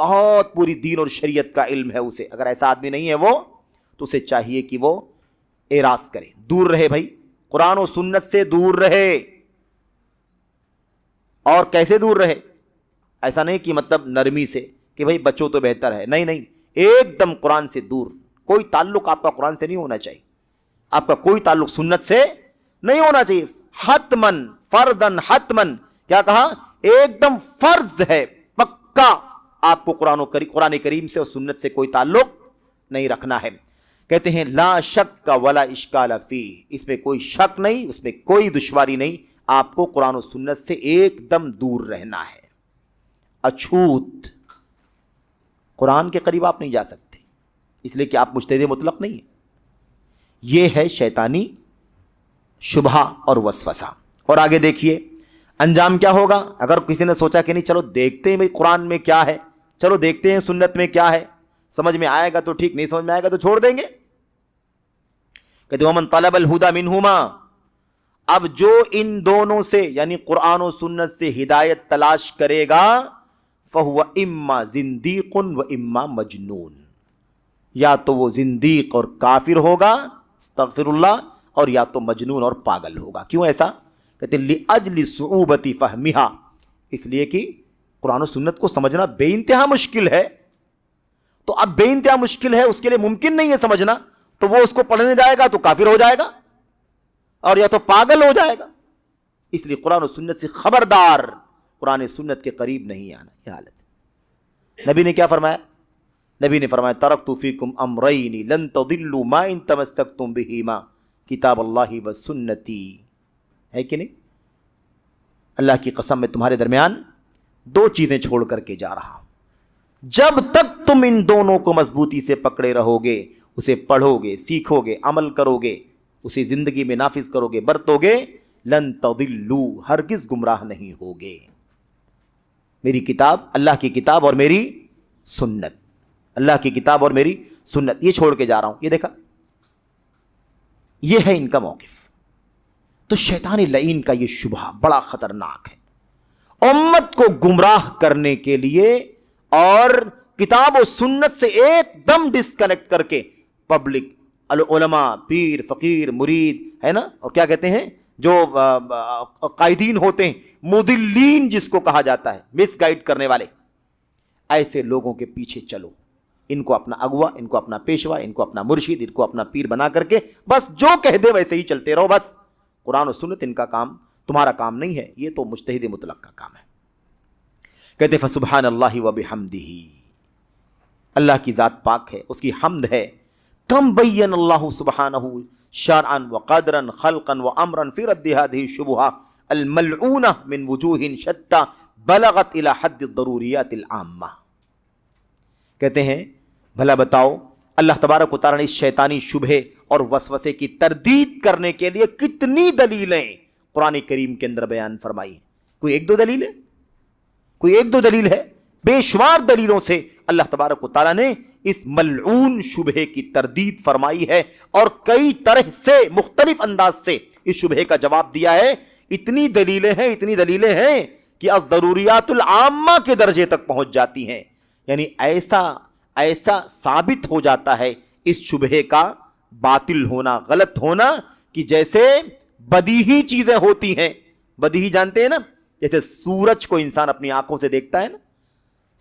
بہت پوری دین اور شریعت کا علم ہے اسے، اگر ایسا آدمی نہیں ہے وہ تو اسے چاہیے کہ وہ اعراض کرے، دور رہے بھائی، قرآن و سنت سے دور رہے۔ اور کیسے دور رہے؟ ایسا نہیں کہ مطلب نرمی سے کہ بھائی بچوں تو بہتر ہے، نہیں نہیں، ایک دم قرآن سے دور، کوئی تعلق آپ کا قرآن سے نہیں ہونا چاہیے، آپ کا کوئی تعلق سنت سے نہیں ہونا چاہیے، حتمن فرضاً حتمن، کیا کہا؟ ایک دم فرض ہے، پکا آپ کو قرآن کریم سے اور سنت سے کوئی تعلق نہیں رکھنا ہے۔ کہتے ہیں لا شک ولا اشکال فی، اس میں کوئی شک نہیں، اس میں کوئی دشواری نہیں، آپ کو قرآن و سنت سے ایک دم دور رہنا ہے۔ اچھوت، قرآن کے قریب آپ نہیں جا سکتے، اس لیے کہ آپ مجتہد مطلق نہیں ہیں۔ یہ ہے شیطانی شبہہ اور وسوسہ۔ اور آگے دیکھیے انجام کیا ہوگا؟ اگر کسی نے سوچا کہ نہیں چلو دیکھتے ہیں بھائی قرآن میں کیا ہے، چلو دیکھتے ہیں سنت میں کیا ہے، سمجھ میں آئے گا تو ٹھیک، نہیں سمجھ میں آئے گا تو چھوڑ دیں گے۔ کہتے ومن طلب الہدی منہما، اب جو ان دونوں سے یعنی قرآن و سنت سے ہدایت تلاش کرے گا فہو اما زندیق و اما مجنون، یا تو وہ زندیق اور کافر ہوگا استغفر اللہ، اور یا تو مجنون اور پاگل ہوگا۔ کیوں ایسا؟ کہتے لِأَجْلِ صُعُوبَةِ فَهْمِهَا، اس لیے کہ قرآن و سنت کو سمجھنا بے انتہا مشکل ہے، تو اب بے انتہا مشکل ہے، اس کے لیے ممکن نہیں ہے سمجھنا، تو وہ اس کو پڑھنے جائے گا تو کافر ہو جائے گا اور یا تو پاگل ہو جائے گا۔ اس لیے قرآن و سنت سے خبردار، قرآن سنت کے قریب نہیں آنا، یہ حالت ہے۔ نبی نے کیا فرمایا؟ نبی نے فرمایا ترکت فیکم امرین لن تضلوا ما ان تمسکتم بہما کتاب اللہ و سنتی، ہے کہ نہیں؟ اللہ کی قسم میں تمہارے درمیان دو چیزیں چھوڑ کر کے جا رہا ہوں، جب تک تم ان دونوں کو مضبوطی سے پکڑے رہو گے، اسے پڑھو گے، سیکھو گے، عمل کرو گے، اسے زندگی میں نافذ کرو گے، برتو گے، لن تضلوا، ہرگز گمراہ نہیں ہوگے۔ میری کتاب، اللہ کی کتاب اور میری سنت، اللہ کی کتاب اور میری سنت، یہ چھوڑ کے جا رہا ہوں۔ یہ دیکھا، یہ ہے ان کا موقف۔ تو شیطان لعین کا یہ شبہ بڑا خطرناک ہے، امت کو گمراہ کرنے کے لیے اور کتاب و سنت سے ایک دم ڈسکنیکٹ کر کے پبلک، علماء، پیر، فقیر، مرید، ہے نا، اور کیا کہتے ہیں جو قائدین ہوتے ہیں، مضلین جس کو کہا جاتا ہے، مس گائیڈ کرنے والے، ایسے لوگوں کے پیچھے چلو، ان کو اپنا اغوا، ان کو اپنا پیشوا، ان کو اپنا مرشد، ان کو اپنا پیر بنا کر کے بس جو کہہ دے ویسے ہی چلتے رہو، بس قرآن و سنت ان کا کام، تمہارا کام نہیں ہے، یہ تو مجتہد مطلق کا کام ہے۔ کہتے فسبحان اللہ و بحمدہ، اللہ کی ذات پاک ہے، اس کی حمد ہے، کم بین اللہ سبحانہ شرعا و قدرا خلقا و امرا فی رد هذه الشبهة الملعونہ من وجوہ شتى بلغت الى حد الضروریات العامہ۔ کہتے ہیں بھلا بتاؤ اللہ تبارک و تعالیٰ نے اس شیطانی شبہے اور وسوسے کی تردید کرنے کے لیے کتنی دلیلیں قرآن کریم کے اندر بیان فرمائی ہیں؟ کوئی ایک دو دلیل ہے؟ کوئی ایک دو دلیل ہے؟ بے شمار دلیلوں سے اللہ تبارک و تعالیٰ نے اس ملعون شبہے کی تردید فرمائی ہے اور کئی طرح سے مختلف انداز سے اس شبہے کا جواب دیا ہے۔ اتنی دلیلیں ہیں کہ از ضروریات العامہ کے درجے تک پہنچ جاتی ہیں، یعنی ایسا ثابت ہو جاتا ہے اس شبہے کا باطل ہونا، غلط ہونا، کہ جیسے بدیہی چیزیں ہوتی ہیں۔ بدیہی جانتے ہیں نا، جیسے سورج کو انسان اپنی آنکھوں سے دیکھتا ہے نا،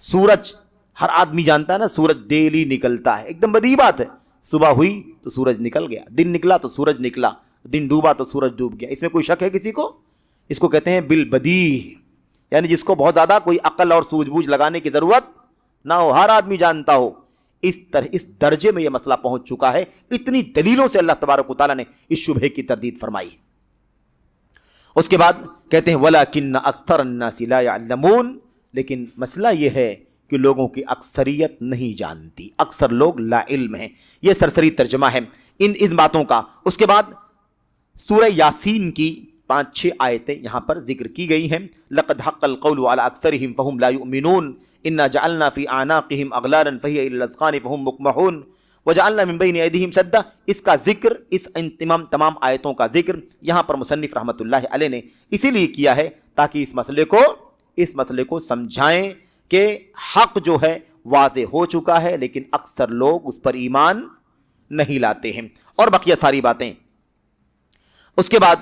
سورج ہر آدمی جانتا ہے نا، سورج ڈیلی نکلتا ہے، ایک دم بدیہی بات ہے، صبح ہوئی تو سورج نکل گیا، دن نکلا تو سورج نکلا، دن ڈوبا تو سورج ڈوب گیا، اس میں کوئی شک ہے کسی کو؟ اس کو کہتے ہیں بالبدیہ، یعنی جس کو بہت زیادہ کوئی عقل اور سوجھ بوجھ لگانے کی ضرورت نہ ہو، ہر آدمی جانتا ہو۔ اس درجے میں یہ مسئلہ پہنچ چکا ہے، اتنی دلیلوں سے اللہ تبارک و تعالیٰ نے اس شبہے کی تردید فرمائی۔ اس کے بعد کہتے ہیں وَلَكِنَّ أَكْثَرَ النَّاسِ لَا يَعْلَمُونَ، لیکن مسئلہ یہ ہے کہ لوگوں کی اکثریت نہیں جانتی، اکثر لوگ لا علم ہیں۔ یہ سرسری ترجمہ ہے ان باتوں کا۔ اس کے بعد سورہ یاسین کی 5-6 آیتیں یہاں پر ذکر کی گئی ہیں۔ لَقَدْ حَقَّ الْقَوْلُ عَلَىٰ أَكْثَرِهِمْ فَهُمْ لَا يُؤْمِنُونَ إِنَّا جَعَلْنَا فِي أَعْنَاقِهِمْ أَغْلَالًا فَهِيَ إِلَى الْأَذْقَانِ فَهُمْ مُقْمَحُونَ وَجَعَلْنَا مِن بَيْنِ أَيْدِيهِمْ سَدًّا، اس کا ذکر، اس تمام آیتوں کا ذکر یہاں پر مصنف رحمۃ اللہ علیہ نے اسی لیے کیا ہے تاکہ اس مسئلے کو سمجھائیں کہ حق جو ہے واضح ہو چکا ہے لیکن اکثر لوگ اس پر ایمان نہیں لاتے ہیں، اور بقیہ ساری باتیں۔ اس کے بعد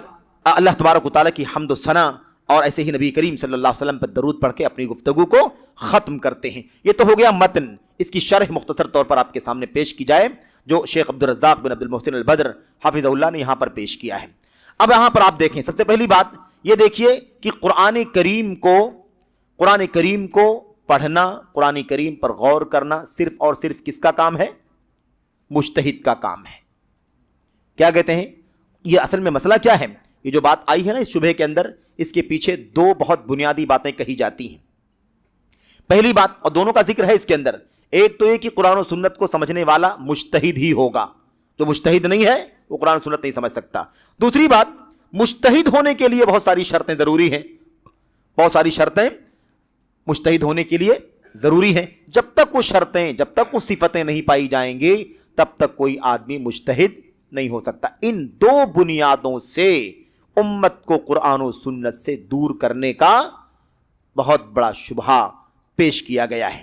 اللہ تبارک و تعالیٰ کی حمد و ثنا اور ایسے ہی نبی کریم صلی اللہ علیہ وسلم پر درود پڑھ کے اپنی گفتگو کو ختم کرتے ہیں۔ یہ تو ہو گیا متن، اس کی شرح مختصر طور پر آپ کے سامنے پیش کی جائے جو شیخ عبدالرزاق بن عبد المحسن البدر حافظہ اللہ نے یہاں پر پیش کیا ہے۔ اب یہاں پر آپ دیکھیں، سب سے پہلی بات یہ دیکھیے کہ قرآن کریم کو پڑھنا، قرآن کریم پر غور کرنا صرف اور صرف کس کا کام ہے؟ مجتہد کا کام ہے۔ کیا کہتے ہیں؟ یہ اصل میں مسئلہ کیا ہے؟ یہ جو بات آئی ہے نا اس شبہ کے اندر، اس کے پیچھے دو بہت بنیادی باتیں کہی جاتی ہیں۔ پہلی بات، اور دونوں کا ذکر ہے اس کے اندر، ایک تو یہ کہ قرآن و سنت کو سمجھنے والا مجتہد ہی ہوگا، جو مجتہد نہیں ہے وہ قرآن و سنت نہیں سمجھ سکتا۔ دوسری بات، مجتہد ہونے کے لیے بہت ساری شرطیں ضروری ہیں، بہت ساری شرطیں مجتہد ہونے کے لیے ضروری ہیں۔ جب تک وہ شرطیں، جب تک وہ صفتیں نہیں پائی جائیں گی تب تک کوئی آدمی مجتہد نہیں ہو سکتا۔ ان دو بنیادوں سے امت کو قرآن و سنت سے دور کرنے کا بہت بڑا شبہہ پیش کیا گیا ہے۔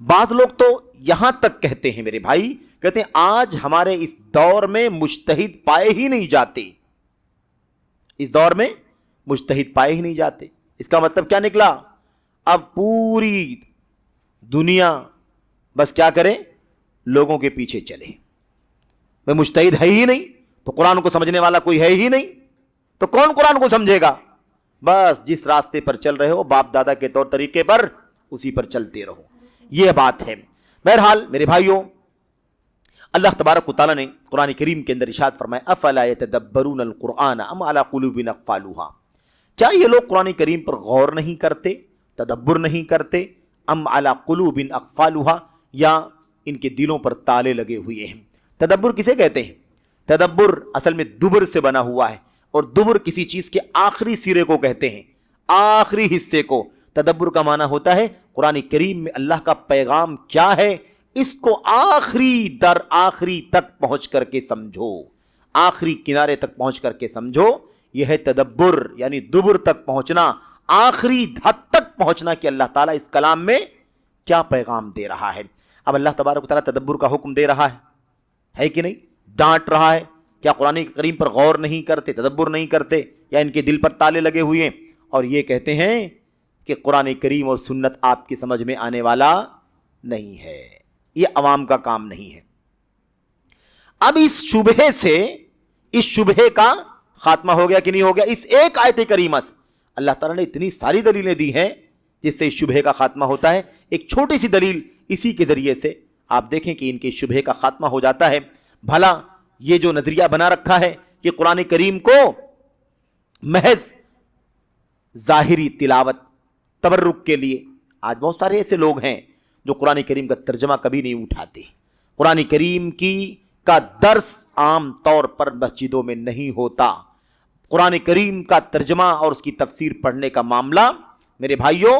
بعض لوگ تو یہاں تک کہتے ہیں میرے بھائی، کہتے ہیں آج ہمارے اس دور میں مجتہد پائے ہی نہیں جاتے، اس دور میں مجتہد پائے ہی نہیں جاتے۔ اس کا مطلب کیا نکلا؟ اب پوری دنیا بس کیا کرے؟ لوگوں کے پیچھے چلے۔ میں مجتہد ہے ہی نہیں تو قرآن کو سمجھنے والا کوئی ہے ہی نہیں، تو کون قرآن کو سمجھے گا؟ بس جس راستے پر چل رہے ہو باپ دادا کے طور طریقے پر، اسی پر چلتے رہو، یہ بات ہے۔ بہرحال میرے بھائیوں، اللہ تبارک و تعالیٰ نے قرآن کریم کے اندر ارشاد فرمایا افلا یتدبرون القرآن ام علی قلوب اقفالها، کیا یہ لوگ قرآن کریم پر غور نہیں کرتے، تدبر نہیں کرتے؟ ام علی قلوب اقفالها، یا ان کے دلوں پر تالے لگے ہوئے ہیں۔ تدبر کسے کہتے ہیں؟ تدبر اصل میں دبر سے بنا ہوا ہے، اور دبر کسی چیز کے آخری سرے کو کہتے ہیں، آخری حصے کو۔ تدبر کا معنی ہوتا ہے قرآن کریم میں اللہ کا پیغام کیا ہے اس کو آخری در آخری تک پہنچ کر کے سمجھو، آخری کنارے تک پہنچ کر کے سمجھو، یہ ہے تدبر، یعنی دبر تک پہنچنا، آخری حد تک پہنچنا کہ اللہ تعالیٰ اس کلام میں کیا پیغام دے رہا ہے۔ اب اللہ تبارک و تعالیٰ تدبر کا حکم دے رہا ہے کہ نہیں؟ ڈانٹ رہا ہے، کیا قرآن کریم پر غور نہیں کرتے، تدبر نہیں کرتے، یا ان کے دل پر تالے لگے ہوئے ہیں اور یہ کہتے ہیں کہ قرآن کریم اور سنت آپ کی سمجھ میں آنے والا نہیں ہے، یہ عوام کا کام نہیں ہے۔ اب اس شبہے سے، اس شبہے کا خاتمہ ہو گیا کہ نہیں ہو گیا؟ اس ایک آیت کریمہ سے اللہ تعالیٰ نے اتنی ساری دلیلیں دی ہیں جس سے اس شبہے کا خاتمہ ہوتا ہے۔ ایک چھوٹی سی دلیل اسی کے ذریعے سے آپ دیکھیں کہ ان کے شبہے کا خاتمہ ہو جاتا ہے۔ بھلا یہ جو نظریہ بنا رکھا ہے کہ قرآن کریم کو محض ظاہری تلاوت، تبرک کے لیے، آج بہت سارے ایسے لوگ ہیں جو قرآن کریم کا ترجمہ کبھی نہیں اٹھاتے، قرآن کریم کا درس عام طور پر مسجدوں میں نہیں ہوتا، قرآن کریم کا ترجمہ اور اس کی تفسیر پڑھنے کا معاملہ میرے بھائیوں،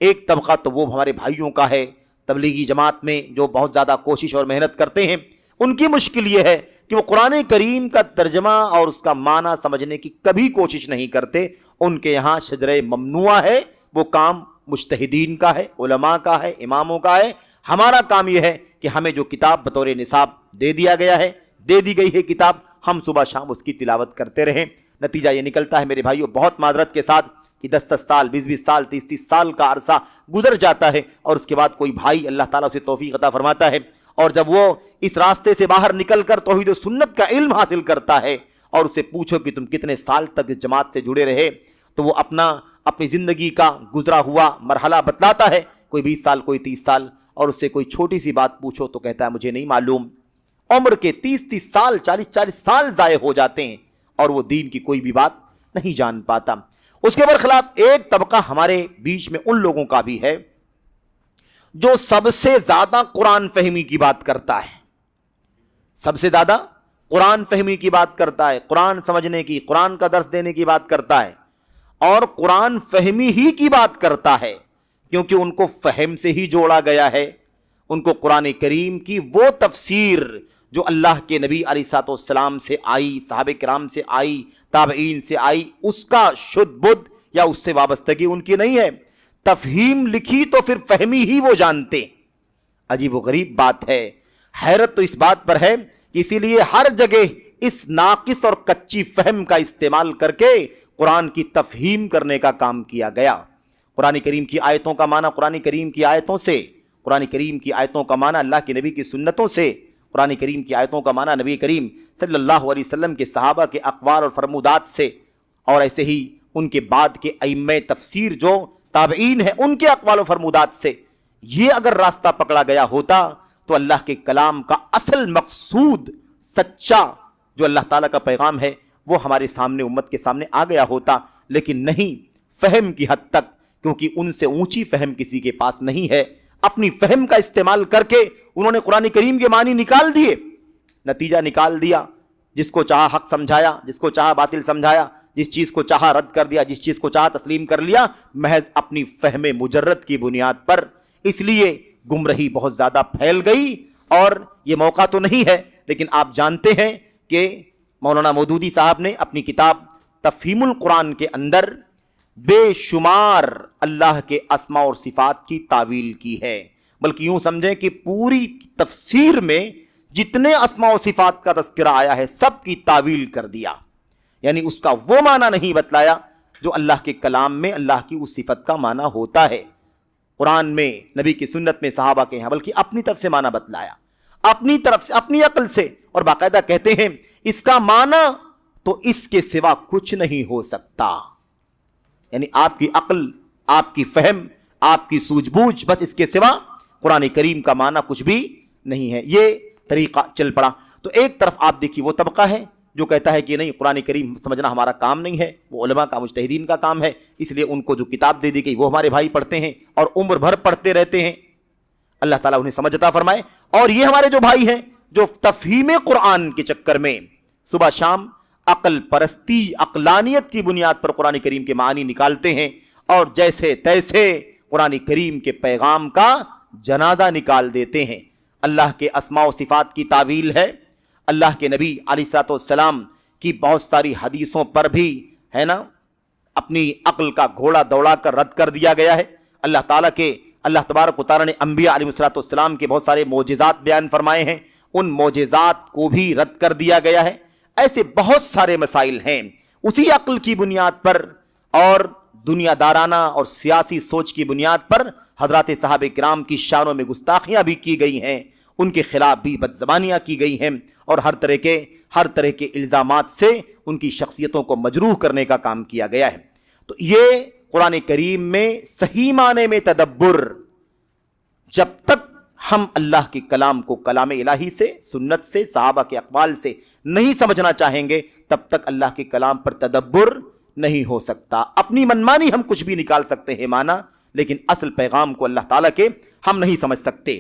ایک طبقہ تو وہ ہمارے بھائیوں کا ہے تبلیغی جماعت میں جو بہت زیادہ کوشش اور محنت کرتے ہیں، ان کی مشکل یہ ہے کہ وہ قرآن کریم کا ترجمہ اور اس کا معنی سمجھنے کی کبھی کوشش نہیں کرتے۔ ان کے یہاں شجرہ ممنوع ہے، وہ کام مجتہدین کا ہے، علماء کا ہے، اماموں کا ہے۔ ہمارا کام یہ ہے کہ ہمیں جو کتاب بطور نصاب دے دیا گیا ہے، دے دی گئی ہے کتاب، ہم صبح شام اس کی تلاوت کرتے رہیں۔ نتیجہ یہ نکلتا ہے میرے بھائیوں، بہت معذرت کے ساتھ، کہ 10 سال، 20 سال، 30 سال کا عرصہ گزر جاتا ہے اور اس کے بعد کوئی بھائی اللہ تعالیٰ اسے توفیق عطا فرماتا ہے، اور جب وہ اس راستے سے باہر نکل کر توحید و سنت کا علم حاصل کرتا ہے اور اسے پوچھو کہ تم کتنے سال تک اس جماعت سے جڑے رہے، تو وہ اپنی زندگی کا گزرا ہوا مرحلہ بتلاتا ہے، کوئی 20 سال، کوئی 30 سال، اور اس سے کوئی چھوٹی سی بات پوچھو تو کہتا ہے مجھے نہیں معلوم۔ عمر کے 30 سال، 40 سال ضائع ہو جاتے ہیں اور وہ دین کی کوئی بھی بات نہیں جان پاتا۔ اس کے برخلاف ایک طبقہ ہمارے بیچ میں ان لوگوں کا بھی ہے جو سب سے زیادہ قرآن فہمی کی بات کرتا ہے، سب سے زیادہ قرآن فہمی کی بات کرتا ہے، قرآن سمجھنے کی، قرآن کا درس دینے کی بات کرتا ہے، اور قرآن فہمی ہی کی بات کرتا ہے کیونکہ ان کو فہم سے ہی جوڑا گیا ہے۔ ان کو قرآن کریم کی وہ تفسیر جو اللہ کے نبی علیہ الصلوۃ والسلام سے آئی، صحابہ کرام سے آئی، تابعین سے آئی، اس کا شد بدھ یا اس سے وابستگی ان کی نہیں ہے۔ تفہیم لکھی تو پھر فہمی ہی وہ جانتے. عجیب و غریب بات ہے. حیرت تو اس بات پر ہے کہ اسی لیے ہر جگہ اس ناقص اور کچی فہم کا استعمال کر کے قرآن کی تفہیم کرنے کا کام کیا گیا. قرآن کریم کی آیتوں کا معنی قرآن کریم کی آیتوں سے، قرآن کریم کی آیتوں کا معنی اللہ کے نبی کی سنتوں سے، قرآن کریم کی آیتوں کا معنی نبی کریم صلی اللہ علیہ وسلم کے صحابہ کے اقوال اور فرمودات سے، اور ایسے ہی ان کے بعد کے ائمہ تفسیر جو تابعین ہیں ان کے اقوال و فرمودات سے. یہ اگر راستہ پکڑا گیا ہوتا تو اللہ کے کلام کا اصل مقصود سچا جو اللہ تعالیٰ کا پیغام ہے وہ ہمارے سامنے، امت کے سامنے آ گیا ہوتا. لیکن نہیں، فہم کی حد تک، کیونکہ ان سے اونچی فہم کسی کے پاس نہیں ہے. اپنی فہم کا استعمال کر کے انہوں نے قرآن کریم کے معنی نکال دیے، نتیجہ نکال دیا. جس کو چاہا حق سمجھایا، جس کو چاہا باطل سمجھایا، جس چیز کو چاہا رد کر دیا، جس چیز کو چاہا تسلیم کر لیا، محض اپنی فہم مجرد کی بنیاد پر. اس لیے گمراہی بہت زیادہ پھیل گئی. اور یہ موقع تو نہیں ہے، لیکن آپ جانتے ہیں کہ مولانا مودودی صاحب نے اپنی کتاب تفہیم القرآن کے اندر بے شمار اللہ کے اسماء اور صفات کی تعویل کی ہے. بلکہ یوں سمجھیں کہ پوری تفسیر میں جتنے اسماء و صفات کا تذکرہ آیا ہے سب کی تعویل کر دیا. یعنی اس کا وہ معنی نہیں بتلایا جو اللہ کے کلام میں اللہ کی اس صفت کا معنی ہوتا ہے، قرآن میں، نبی کی سنت میں، صحابہ کے ہیں، بلکہ اپنی طرف سے معنی بتلایا، اپنی طرف سے، اپنی عقل سے. اور باقاعدہ کہتے ہیں اس کا معنی تو اس کے سوا کچھ نہیں ہو سکتا. یعنی آپ کی عقل، آپ کی فہم، آپ کی سوجھ بوجھ، بس اس کے سوا قرآن کریم کا معنی کچھ بھی نہیں ہے. یہ طریقہ چل پڑا. تو ایک طرف آپ دیکھیے وہ طبقہ ہے جو کہتا ہے کہ نہیں، قرآن کریم سمجھنا ہمارا کام نہیں ہے، وہ علماء کا، مجتہدین کا کام ہے، اس لیے ان کو جو کتاب دے دی گئی وہ ہمارے بھائی پڑھتے ہیں اور عمر بھر پڑھتے رہتے ہیں، اللہ تعالیٰ انہیں سمجھ عطا فرمائے. اور یہ ہمارے جو بھائی ہیں جو تفہیم قرآن کے چکر میں صبح شام عقل پرستی، عقلانیت کی بنیاد پر قرآن کریم کے معنی نکالتے ہیں اور جیسے تیسے قرآن کریم کے پیغام کا جنازہ نکال دیتے ہیں. اللہ کے اسماء و صفات کی تعویل ہے، اللہ کے نبی علیہ السلام کی بہت ساری حدیثوں پر بھی ہے نا اپنی عقل کا گھوڑا دوڑا کر رد کر دیا گیا ہے. اللہ تبارک و تعالیٰ نے انبیاء علیہ السلام کے بہت سارے معجزات بیان فرمائے ہیں، ان معجزات کو بھی رد کر دیا گیا ہے. ایسے بہت سارے مسائل ہیں. اسی عقل کی بنیاد پر اور دنیا دارانہ اور سیاسی سوچ کی بنیاد پر حضرات صحابہ کرام کی شانوں میں گستاخیاں بھی کی گئی ہیں، ان کے خلاف بھی بدزبانیاں کی گئی ہیں، اور ہر طرح کے الزامات سے ان کی شخصیتوں کو مجروح کرنے کا کام کیا گیا ہے. تو یہ قرآن کریم میں صحیح معنی میں تدبر، جب تک ہم اللہ کے کلام کو کلام الہی سے، سنت سے، صحابہ کے اقوال سے نہیں سمجھنا چاہیں گے تب تک اللہ کے کلام پر تدبر نہیں ہو سکتا. اپنی منمانی ہم کچھ بھی نکال سکتے ہیں معنی، لیکن اصل پیغام کو اللہ تعالیٰ کے ہم نہیں سمجھ سکتے.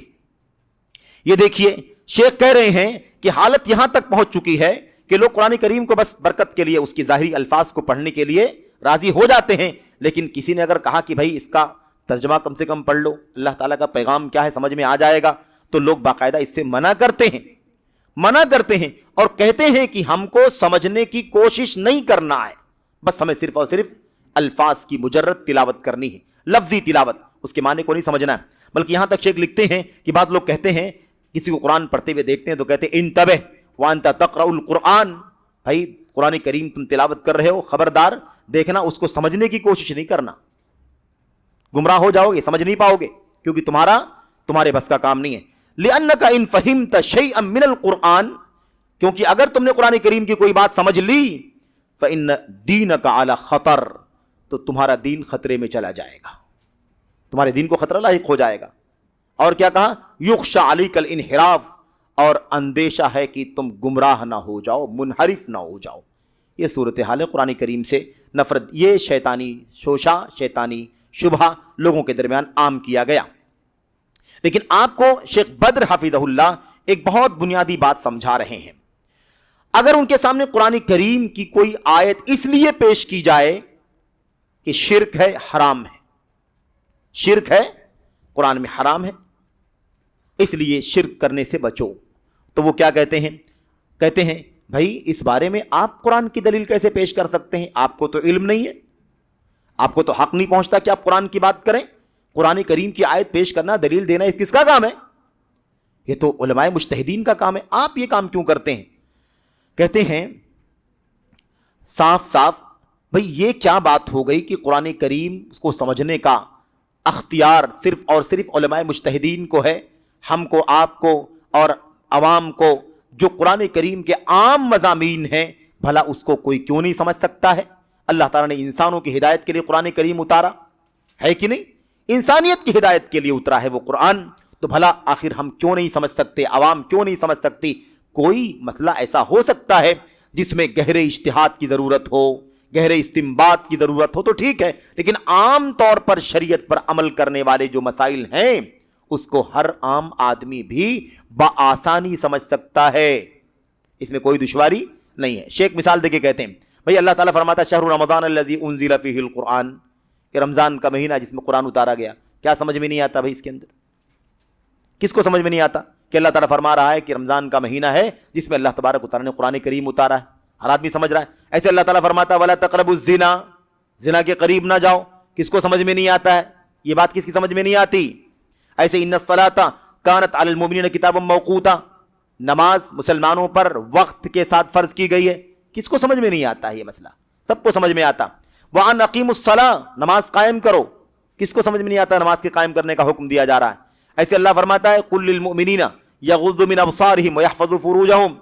یہ دیکھیے شیخ کہہ رہے ہیں کہ حالت یہاں تک پہنچ چکی ہے کہ لوگ قرآن کریم کو بس برکت کے لیے، اس کی ظاہری الفاظ کو پڑھنے کے لیے راضی ہو جاتے ہیں، لیکن کسی نے اگر کہا کہ بھائی اس کا ترجمہ کم سے کم پڑھ لو، اللہ تعالیٰ کا پیغام کیا ہے سمجھ میں آ جائے گا، تو لوگ باقاعدہ اس سے منع کرتے ہیں اور کہتے ہیں کہ ہم کو سمجھنے کی کوشش نہیں کرنا ہے، بس ہمیں صرف اور صرف الفاظ کی مجرد تلاوت کرنی ہے، لفظی تلاوت، اس کے معنی کو نہیں سمجھنا ہے. بلکہ یہاں تک شیخ لکھتے ہیں کہ بعض لوگ کہتے ہیں، کسی کو قرآن پڑھتے ہوئے دیکھتے ہیں تو کہتے ہیں انتبہ وانت تقرأ القرآن، بھائی قرآن کریم تم تلاوت کر رہے ہو، خبردار دیکھنا اس کو سمجھنے کی کوشش نہیں کرنا، گمراہ ہو جاؤ گے، سمجھ نہیں پاؤ گے، کیونکہ تمہارے بس کا کام نہیں ہے. لِأَنَّكَ إِن فَهِمْتَ شَيْئًا مِّنَ الْقُرْآنِ، کیونکہ اگر تم نے قرآن کریم کی کوئی بات سمجھ لی، فَإِنَّ دِينَكَ عَلَى خَطَرٍ، تو تمہارا دین خطرے میں چلا جائے گا، تمہارے دین کو خطرہ لاحق ہو جائے گا. اور کیا کہا؟ یخشى علیک الانحراف، اور اندیشہ ہے کہ تم گمراہ نہ ہو جاؤ، منحرف نہ ہو جاؤ. یہ صورتحال ہے قرآن کریم سے نفرت، یہ شیطانی شوشہ، شیطانی شبہ لوگوں کے درمیان عام کیا گیا. لیکن آپ کو شیخ بدر حفظہ اللہ ایک بہت بنیادی بات سمجھا رہے ہیں. اگر ان کے سامنے قرآن کریم کی کوئی آیت اس لیے پیش کی جائے کہ شرک ہے، حرام ہے، شرک ہے، قرآن میں حرام ہے، اس لیے شرک کرنے سے بچو، تو وہ کیا کہتے ہیں؟ کہتے ہیں بھائی اس بارے میں آپ قرآن کی دلیل کیسے پیش کر سکتے ہیں؟ آپ کو تو علم نہیں ہے، آپ کو تو حق نہیں پہنچتا کہ آپ قرآن کی بات کریں. قرآن کریم کی آیت پیش کرنا، دلیل دینا، یہ کس کا کام ہے؟ یہ تو علماء مجتہدین کا کام ہے. آپ یہ کام کیوں کرتے ہیں؟ کہتے ہیں صاف صاف بھئی یہ کیا بات ہو گئی کہ قرآن کریم کو سمجھنے کا اختیار صرف اور صرف علماء مجتہدین کو ہے. ہم کو، آپ کو اور عوام کو جو قرآن کریم کے عام مضامین ہیں، بھلا اس کو کوئی کیوں نہیں سمجھ سکتا ہے؟ اللہ تعالیٰ نے انسانوں کی ہدایت کے لیے قرآن کریم اتارا ہے کہ نہیں؟ انسانیت کی ہدایت کے لیے اترا ہے وہ قرآن. تو بھلا آخر ہم کیوں نہیں سمجھ سکتے؟ عوام کیوں نہیں سمجھ سکتی؟ کوئی مسئلہ ایسا ہو سکتا ہے جس میں گہرے اجتہاد کی ضرورت ہو، گہرے استنباط کی ضرورت ہو تو ٹھیک ہے، لیکن عام طور پر شریعت پر عمل کرنے والے جو مسائل ہیں اس کو ہر عام آدمی بھی بآسانی سمجھ سکتا ہے، اس میں کوئی دشواری نہیں ہے. شیخ مثال دے کے کہتے ہیں بھئی اللہ تعالیٰ فرماتا ہے شہر رمضان الذی انزل فیہ القرآن، کہ رمضان کا مہینہ جس میں قرآن اتارا گیا. کیا سمجھ میں نہیں آتا بھئی اس کے اندر؟ کس کو سمجھ میں نہیں آتا کہ اللہ تعالیٰ فرما رہا ہے کہ رمضان کا مہینہ ہے جس میں اللہ تبارک و تعالیٰ نے قرآن کریم اتارا ہے؟ ہر آدمی سمجھ رہا ہے. ایسے اللہ تعالیٰ فرماتا ہے وَلَا تَقْرَبُوا الزِّنَا، زنا کے قریب نہ جاؤ. کس کو سمجھ میں نہیں آتا ہے؟ یہ بات کس کی سمجھ میں نہیں آتی؟ ایسے اِنَّ الصَّلَاةَ كَانَتْ عَلَى الْمُؤْمِنِينَ كِتَابًا مَوْقُوتًا، نماز مسلمانوں پر وقت کے ساتھ فرض کی گئی ہے. کس کو سمجھ میں نہیں آتا ہے یہ مسئلہ؟ سب کو سمجھ میں آتا. وَأَنْ أَقِيمُوا الصَّلَاةَ، نماز قائم کرو. کس کو سمجھ میں نہیں آتا نماز کے قائم کرنے کا حکم دیا جا رہا ہے؟ ایسے اللہ فرماتا ہے قُلْ لِلْمُؤْمِنِينَ يَغُضُّوا مِنْ أَبْصَارِهِمْ وَيَحْفَظُوا فُرُوجَهُمْ،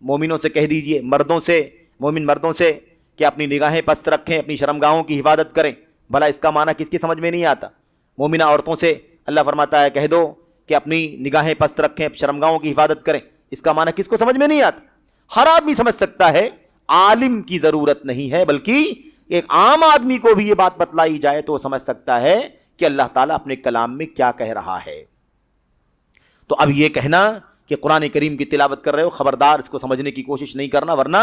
مومنوں سے کہہ دیجئے، مردوں سے، مومن مردوں سے کہ اپنی نگاہیں پست رکھیں، اپنی شرمگاہوں کی حفاظت کریں. بھلا اس کا معنی کس کی سمجھ میں نہیں آتا؟ مومنہ عورتوں سے اللہ فرماتا ہے کہہ دو کہ اپنی نگاہیں پست رکھیں، شرمگاہوں کی حفاظت کریں. اس کا معنی کس کو سمجھ میں نہیں آتا؟ ہر آدمی سمجھ سکتا ہے، عالم کی ضرورت نہیں ہے، بلکہ ایک عام آدمی کو بھی یہ بات بتلائی جائے تو وہ سمجھ سکتا ہے کہ اللہ تعالیٰ اپنے کلام میں کیا کہہ رہا ہے. تو اب یہ کہنا کہ قرآن کریم کی تلاوت کر رہے ہو، خبردار اس کو سمجھنے کی کوشش نہیں کرنا ورنہ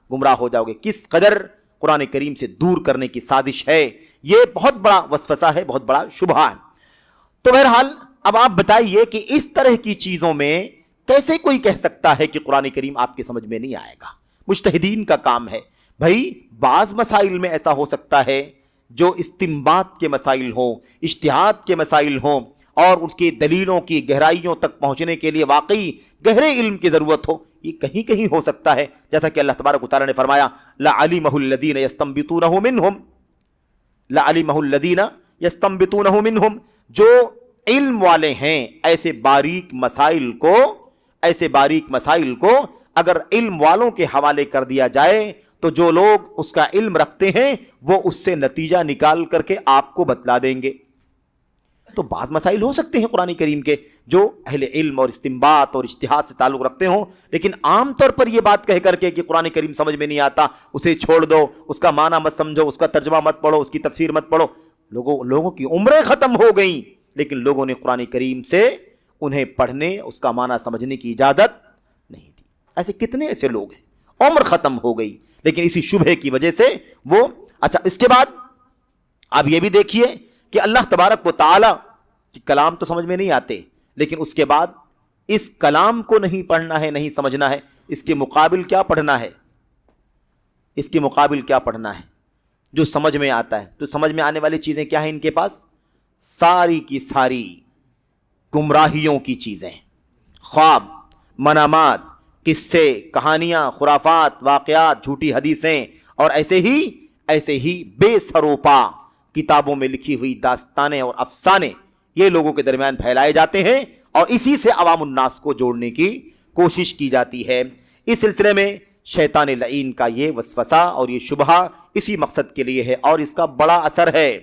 گمراہ ہو جاؤ گے. کس قدر قرآن کریم سے دور کرنے کی سازش ہے، یہ بہت بڑا وسوسہ ہے، بہت بڑا شبہہ ہے. تو بہرحال اب آپ بتائیے کہ اس طرح کی چیزوں میں کیسے کوئی کہہ سکتا ہے کہ قرآن کریم آپ کے سمجھ میں نہیں آئے گا؟ مجتہدین کا کام ہے. بھائی بعض مسائل میں ایسا ہو سکتا ہے جو استنباط کے مسائل ہوں، اجتہاد کے مسائل ہوں، اور اس کی دلیلوں کی گہرائیوں تک پہنچنے کے لیے واقعی گہرے علم کی ضرورت ہو. یہ کہیں کہیں ہو سکتا ہے، جیسا کہ اللہ تبارک و تعالیٰ نے فرمایا لَعَلِمَهُ الَّذِينَ يَسْتَنبِطُونَهُ مِنْهُمْ، لَعَلِمَهُ الَّذِينَ يَسْتَنبِطُونَهُ مِنْهُمْ، جو علم والے ہیں ایسے باریک مسائل کو اگر علم والوں کے حوالے کر دیا جائے تو جو لوگ اس کا علم رکھتے ہیں وہ اس سے نتیجہ نکال کر کے آپ کو بتلا دیں گے. تو بعض مسائل ہو سکتے ہیں قرآن کریم کے جو اہل علم اور استنباط اور اجتہاد سے تعلق رکھتے ہوں، لیکن عام طور پر یہ بات کہہ کر کے کہ قرآن کریم سمجھ میں نہیں آتا، اسے چھوڑ دو، اس کا معنی مت سمجھو، اس کا ترجمہ مت پڑھو، اس کی تفسیر مت پڑھو. لوگوں کی عمریں ختم ہو گئیں لیکن لوگوں نے قرآن کریم سے انہیں پڑھنے، اس کا معنی سمجھنے کی اجازت نہیں دی. ایسے کتنے ایسے لوگ ہیں، عمر ختم ہو گئی لیکن اسی شبہے کی وجہ سے وہ. اچھا، اس کے بعد آپ یہ بھی دیکھیے کہ اللہ تبارک و تعالیٰ کی کلام تو سمجھ میں نہیں آتے، لیکن اس کے بعد اس کلام کو نہیں پڑھنا ہے، نہیں سمجھنا ہے، اس کے مقابل کیا پڑھنا ہے؟ اس کے مقابل کیا پڑھنا ہے جو سمجھ میں آتا ہے؟ تو سمجھ میں آنے والی چیزیں کیا ہیں ان کے پاس؟ ساری کی ساری گمراہیوں کی چیزیں، خواب، منامات، قصے، کہانیاں، خرافات، واقعات، جھوٹی حدیثیں، اور ایسے ہی بے سروپا کتابوں میں لکھی ہوئی داستانیں اور افسانے یہ لوگوں کے درمیان پھیلائے جاتے ہیں اور اسی سے عوام الناس کو جوڑنے کی کوشش کی جاتی ہے. اس سلسلے میں شیطان لعین کا یہ وسوسہ اور یہ شبہہ اسی مقصد کے لیے ہے، اور اس کا بڑا اثر ہے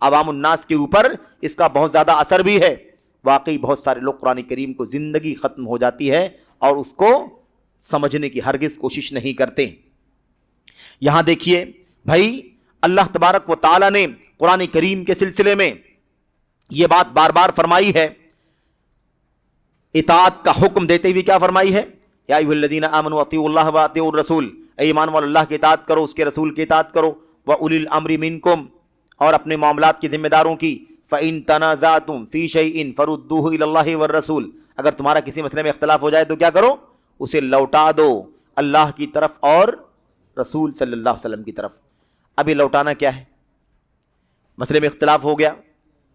عوام الناس کے اوپر، اس کا بہت زیادہ اثر بھی ہے. واقعی بہت سارے لوگ قرآن کریم کو زندگی ختم ہو جاتی ہے اور اس کو سمجھنے کی ہرگز کوشش نہیں کرتے. یہاں دیکھیے بھائی، اللہ تبارک و تعالیٰ نے قرآن کریم کے سلسلے میں یہ بات بار بار فرمائی ہے. اطاعت کا حکم دیتے ہوئے کیا فرمائی ہے؟ یا ایھا الذین آمنوا اطیعوا اللہ واطیعوا الرسول، اے ایمان والو اللہ کی اطاعت کرو، اس کے رسول کی اطاعت کرو. واولی الامر منکم، اور اپنے معاملات کے ذمہ داروں کی. فإن تنازعتم فی شیء فردوہ الی اللہ والرسول، اگر تمہارا کسی مسئلے میں اختلاف ہو جائے تو کیا کرو؟ اسے لوٹا دو اللہ کی طرف اور رسول صلی اللہ علیہ وسلم کی طرف. اب یہ لوٹانا کیا ہے؟ مسئلے میں اختلاف ہو گیا،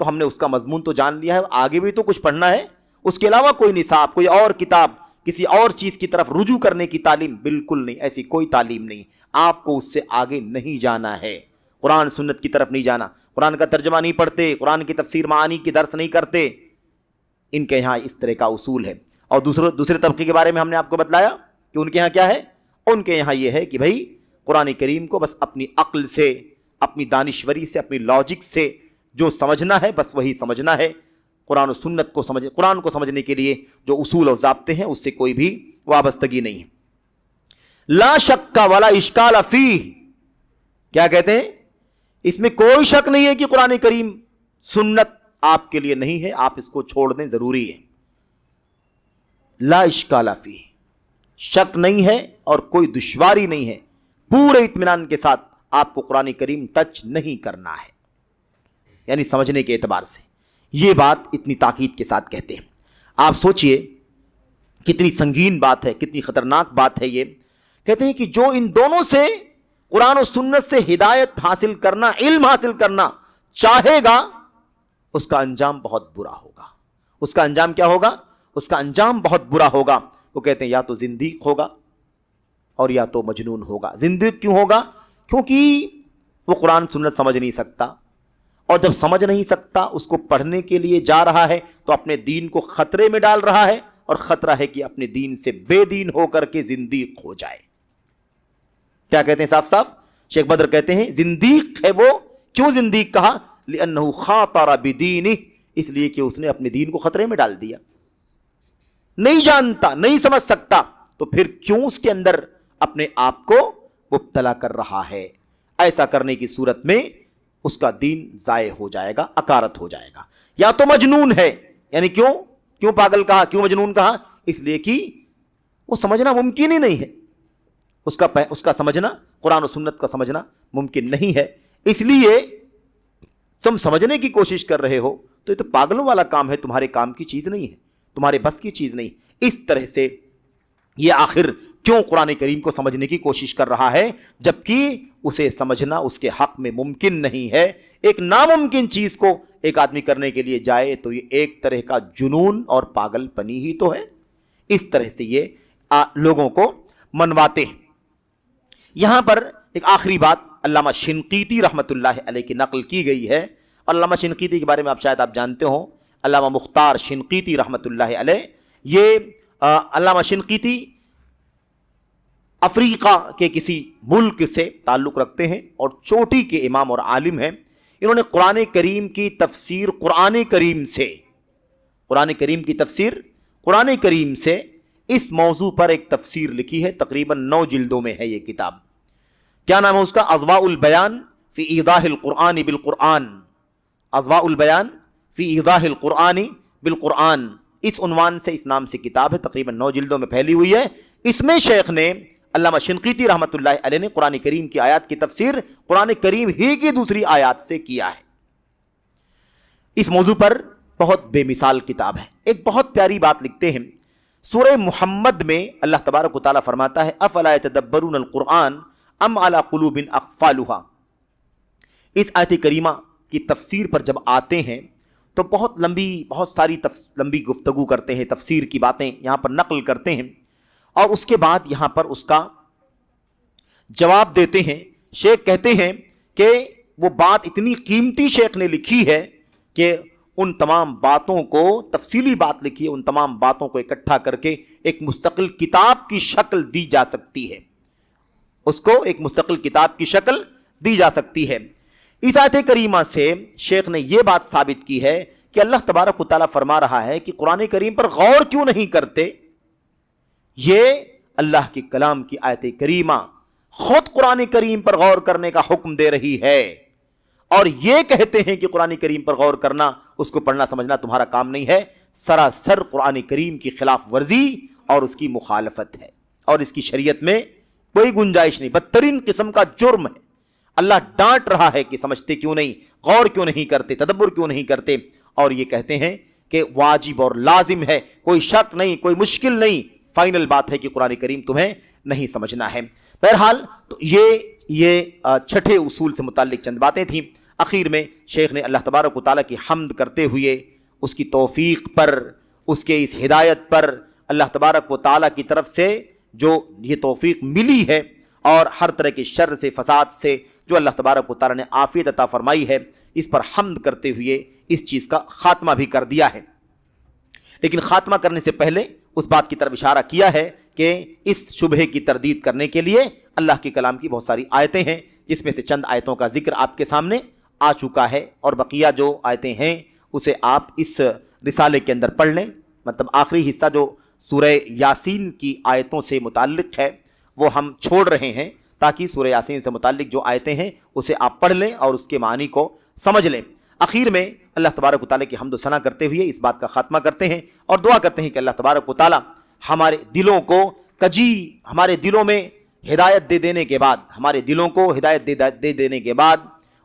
تو ہم نے اس کا مضمون تو جان لیا ہے، آگے بھی تو کچھ پڑھنا ہے، اس کے علاوہ کوئی نصاب، کوئی اور کتاب، کسی اور چیز کی طرف رجوع کرنے کی تعلیم بالکل نہیں، ایسی کوئی تعلیم نہیں، آپ کو اس سے آگے نہیں جانا ہے، قرآن سنت کی طرف نہیں جانا، قرآن کا ترجمہ نہیں پڑھتے، قرآن کی تفسیر معانی کی درس نہیں کرتے، ان کے یہاں اس طرح کا اصول ہے۔ اور دوسرے طبقے کے بارے میں ہم نے آپ کو بتلایا کہ ان کے یہاں کیا ہے، ان کے یہاں یہ ہے کہ بھائی قرآن کریم کو بس اپنی عقل سے، اپنی دانشوری سے، اپنی لاجک سے جو سمجھنا ہے بس وہی سمجھنا ہے، قرآن و سنت کو قرآن کو سمجھنے کے لیے جو اصول اور ضابطے ہیں اس سے کوئی بھی وابستگی نہیں ہے۔ لا شک ولا اشکال فیہ، کیا کہتے ہیں، اس میں کوئی شک نہیں ہے کہ قرآن کریم سنت آپ کے لیے نہیں ہے، آپ اس کو چھوڑ دیں، ضروری ہے۔ لا اشکال فیہ، شک نہیں ہے اور کوئی دشواری نہیں ہے، پورے اطمینان کے ساتھ آپ کو قرآن کریم ٹچ نہیں کرنا ہے، یعنی سمجھنے کے اعتبار سے یہ بات اتنی تاکید کے ساتھ کہتے ہیں۔ آپ سوچئے کتنی سنگین بات ہے، کتنی خطرناک بات ہے یہ، کہتے ہیں کہ جو ان دونوں سے قرآن و سنت سے ہدایت حاصل کرنا، علم حاصل کرنا چاہے گا، اس کا انجام بہت برا ہوگا۔ اس کا انجام کیا ہوگا؟ اس کا انجام بہت برا ہوگا۔ وہ کہتے ہیں یا تو زندیق ہوگا اور یا تو مجنون ہوگا۔ زندیق کیوں ہوگا؟ کیونکہ وہ قرآن سنت سمجھ نہیں سکتا، اور جب سمجھ نہیں سکتا اس کو پڑھنے کے لیے جا رہا ہے تو اپنے دین کو خطرے میں ڈال رہا ہے، اور خطرہ ہے کہ اپنے دین سے بے دین ہو کر کے زندیق ہو جائے۔ کیا کہتے ہیں صاف صاف؟ شیخ بدر کہتے ہیں زندیق ہے وہ، کیوں زندیق کہا؟ لأنہ خاطر بدینہ، اس لیے کہ اس نے اپنے دین کو خطرے میں ڈال دیا، نہیں جانتا، نہیں سمجھ سکتا، تو پھر کیوں اس کے اندر اپنے آپ کو مبتلا کر رہا ہے؟ ایسا کرنے کی صورت میں اس کا دین ضائع ہو جائے گا، اکارت ہو جائے گا۔ یا تو مجنون ہے، یعنی کیوں پاگل کہا، کیوں مجنون کہا؟ اس لیے کہ وہ سمجھنا ممکن ہی نہیں ہے، اس کا سمجھنا، قرآن و سنت کا سمجھنا ممکن نہیں ہے، اس لیے تم سمجھنے کی کوشش کر رہے ہو تو یہ تو پاگلوں والا کام ہے، تمہارے کام کی چیز نہیں ہے، تمہارے بس کی چیز نہیں۔ اس طرح سے یہ آخر کیوں قرآن کریم کو سمجھنے کی کوشش کر رہا ہے جبکہ اسے سمجھنا اس کے حق میں ممکن نہیں ہے؟ ایک ناممکن چیز کو ایک آدمی کرنے کے لیے جائے تو یہ ایک طرح کا جنون اور پاگل پنی ہی تو ہے۔ اس طرح سے یہ لوگوں کو منواتے ہیں۔ یہاں پر ایک آخری بات علامہ شنقیطی رحمۃ اللہ علیہ کی نقل کی گئی ہے، اور علامہ شنقیطی کے بارے میں شاید آپ جانتے ہوں، علامہ مختار شنقیطی رحمۃ اللہ علیہ، یہ علامہ شنقیطی افریقہ کے کسی ملک سے تعلق رکھتے ہیں اور چوٹی کے امام اور عالم ہیں۔ انہوں نے قرآن کریم کی تفسیر قرآن کریم سے اس موضوع پر ایک تفسیر لکھی ہے، تقریباً 9 جلدوں میں ہے یہ کتاب۔ کیا نام ہے اس کا؟ اضواء البیان فی ایضاح القرآن بالقرآن، اضواء البیان فی ایضاح القرآن بالقرآن، اس عنوان سے، اس نام سے کتاب ہے، تقریباً 9 جلدوں میں پھیلی ہوئی ہے۔ اس میں شیخ نے، علامہ شنقیطی رحمۃ اللہ علیہ نے قرآن کریم کی آیات کی تفسیر قرآن کریم ہی کی دوسری آیات سے کیا ہے۔ اس موضوع پر بہت بے مثال کتاب ہے۔ ایک بہت پیاری بات لکھتے ہیں، سورہ محمد میں اللہ تبارک و تعالیٰ فرماتا ہے افلا یتدبرون القرآن ام علی قلوب اقفالها۔ اس آیت کریمہ کی تفسیر پر جب آتے ہیں تو بہت ساری لمبی گفتگو کرتے ہیں، تفسیر کی باتیں یہاں پر نقل کرتے ہیں، اور اس کے بعد یہاں پر اس کا جواب دیتے ہیں۔ شیخ کہتے ہیں کہ وہ بات اتنی قیمتی شیخ نے لکھی ہے کہ ان تمام باتوں کو، تفصیلی بات لکھی ہے، ان تمام باتوں کو اکٹھا کر کے ایک مستقل کتاب کی شکل دی جا سکتی ہے، اس کو ایک مستقل کتاب کی شکل دی جا سکتی ہے۔ اس آیت کریمہ سے شیخ نے یہ بات ثابت کی ہے کہ اللہ تبارک و تعالیٰ فرما رہا ہے کہ قرآن کریم پر غور کیوں نہیں کرتے؟ یہ اللہ کے کلام کی آیت کریمہ خود قرآن کریم پر غور کرنے کا حکم دے رہی ہے، اور یہ کہتے ہیں کہ قرآن کریم پر غور کرنا، اس کو پڑھنا سمجھنا تمہارا کام نہیں ہے، سراسر قرآن کریم کی خلاف ورزی اور اس کی مخالفت ہے، اور اس کی شریعت میں کوئی گنجائش نہیں، بدترین قسم کا جرم ہے۔ اللہ ڈانٹ رہا ہے کہ سمجھتے کیوں نہیں، غور کیوں نہیں کرتے، تدبر کیوں نہیں کرتے، اور یہ کہتے ہیں کہ واجب اور لازم ہے، کوئی شک نہیں، کوئی مشکل نہیں، فائنل بات ہے کہ قرآن کریم تمہیں نہیں سمجھنا ہے۔ بہرحال تو یہ چھٹے اصول سے متعلق چند باتیں تھیں۔ اخیر میں شیخ نے اللہ تبارک و تعالیٰ کی حمد کرتے ہوئے اس کی توفیق پر، اس کے اس ہدایت پر، اللہ تبارک و تعالیٰ کی طرف سے جو یہ توفیق ملی ہے اور ہر طرح کے شر سے، فساد سے جو اللہ تبارک و تعالیٰ نے عافیت عطا فرمائی ہے، اس پر حمد کرتے ہوئے اس چیز کا خاتمہ بھی کر دیا ہے۔ لیکن خاتمہ کرنے سے پہلے اس بات کی طرف اشارہ کیا ہے کہ اس شبہے کی تردید کرنے کے لیے اللہ کے کلام کی بہت ساری آیتیں ہیں، جس میں سے چند آیتوں کا ذکر آپ کے سامنے آ چکا ہے، اور بقیہ جو آیتیں ہیں اسے آپ اس رسالے کے اندر پڑھ لیں۔ مطلب آخری حصہ جو سورہ یاسین کی آیتوں سے متعلق ہے وہ ہم چھوڑ رہے ہیں، تاکہ سورہ یاسین سے متعلق جو آیتیں ہیں اسے آپ پڑھ لیں اور اس کے معنی کو سمجھ لیں۔ آخر میں اللہ تبارک و تعالیٰ کی حمد و ثنا کرتے ہوئے اس بات کا خاتمہ کرتے ہیں اور دعا کرتے ہیں کہ اللہ تبارک و تعالیٰ ہمارے دلوں کو ہمارے دلوں میں ہدایت دے دینے کے بعد، ہمارے دلوں کو ہدایت دے دینے کے بعد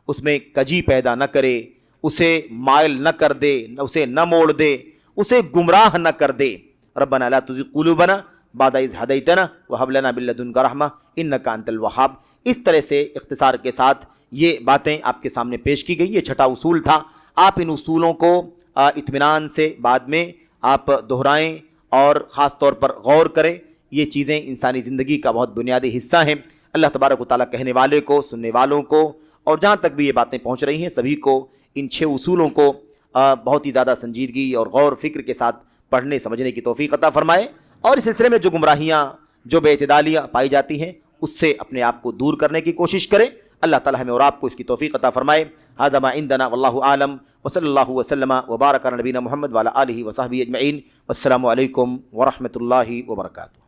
اس میں کجی پیدا نہ کرے، اسے مائل نہ کر دے، اسے نہ موڑ دے، اسے گمراہ نہ کر دے۔ ربنا لا تزغ قلوبنا بعد اذ ہدیتنا وہب لنا من لدنک رحمہ انک انت الوہاب۔ اس طرح سے اختصار کے ساتھ یہ باتیں آپ کے سامنے پیش کی گئی۔ یہ چھٹا اصول تھا۔ آپ ان اصولوں کو اطمینان سے بعد میں آپ دہرائیں اور خاص طور پر غور کریں۔ یہ چیزیں انسانی زندگی کا بہت بنیادی حصہ ہیں۔ اللہ تبارک و تعالیٰ کہنے والے کو، سننے والوں کو، اور جہاں تک بھی یہ باتیں پہنچ رہی ہیں سبھی کو ان 6 اصولوں کو بہت ہی زیادہ سنجیدگی اور غور فکر کے ساتھ پڑھنے سمجھنے کی توفیق عطا فرمائے، اور اس سلسلے میں جو گمراہیاں، جو بے اعتدالیاں پائی جاتی ہیں اس سے اپنے آپ کو دور کرنے کی کوشش کریں۔ اللہ تعالیٰ ہمیں اور آپ کو اس کی توفیق عطا فرمائے۔ ھذا ما عندنا واللہ اعلم وصلی اللہ وسلم وبارک علی نبینا محمد وعلی آلہ وصحبہ اجمعین۔ والسلام علیکم ورحمۃ اللہ وبرکاتہ۔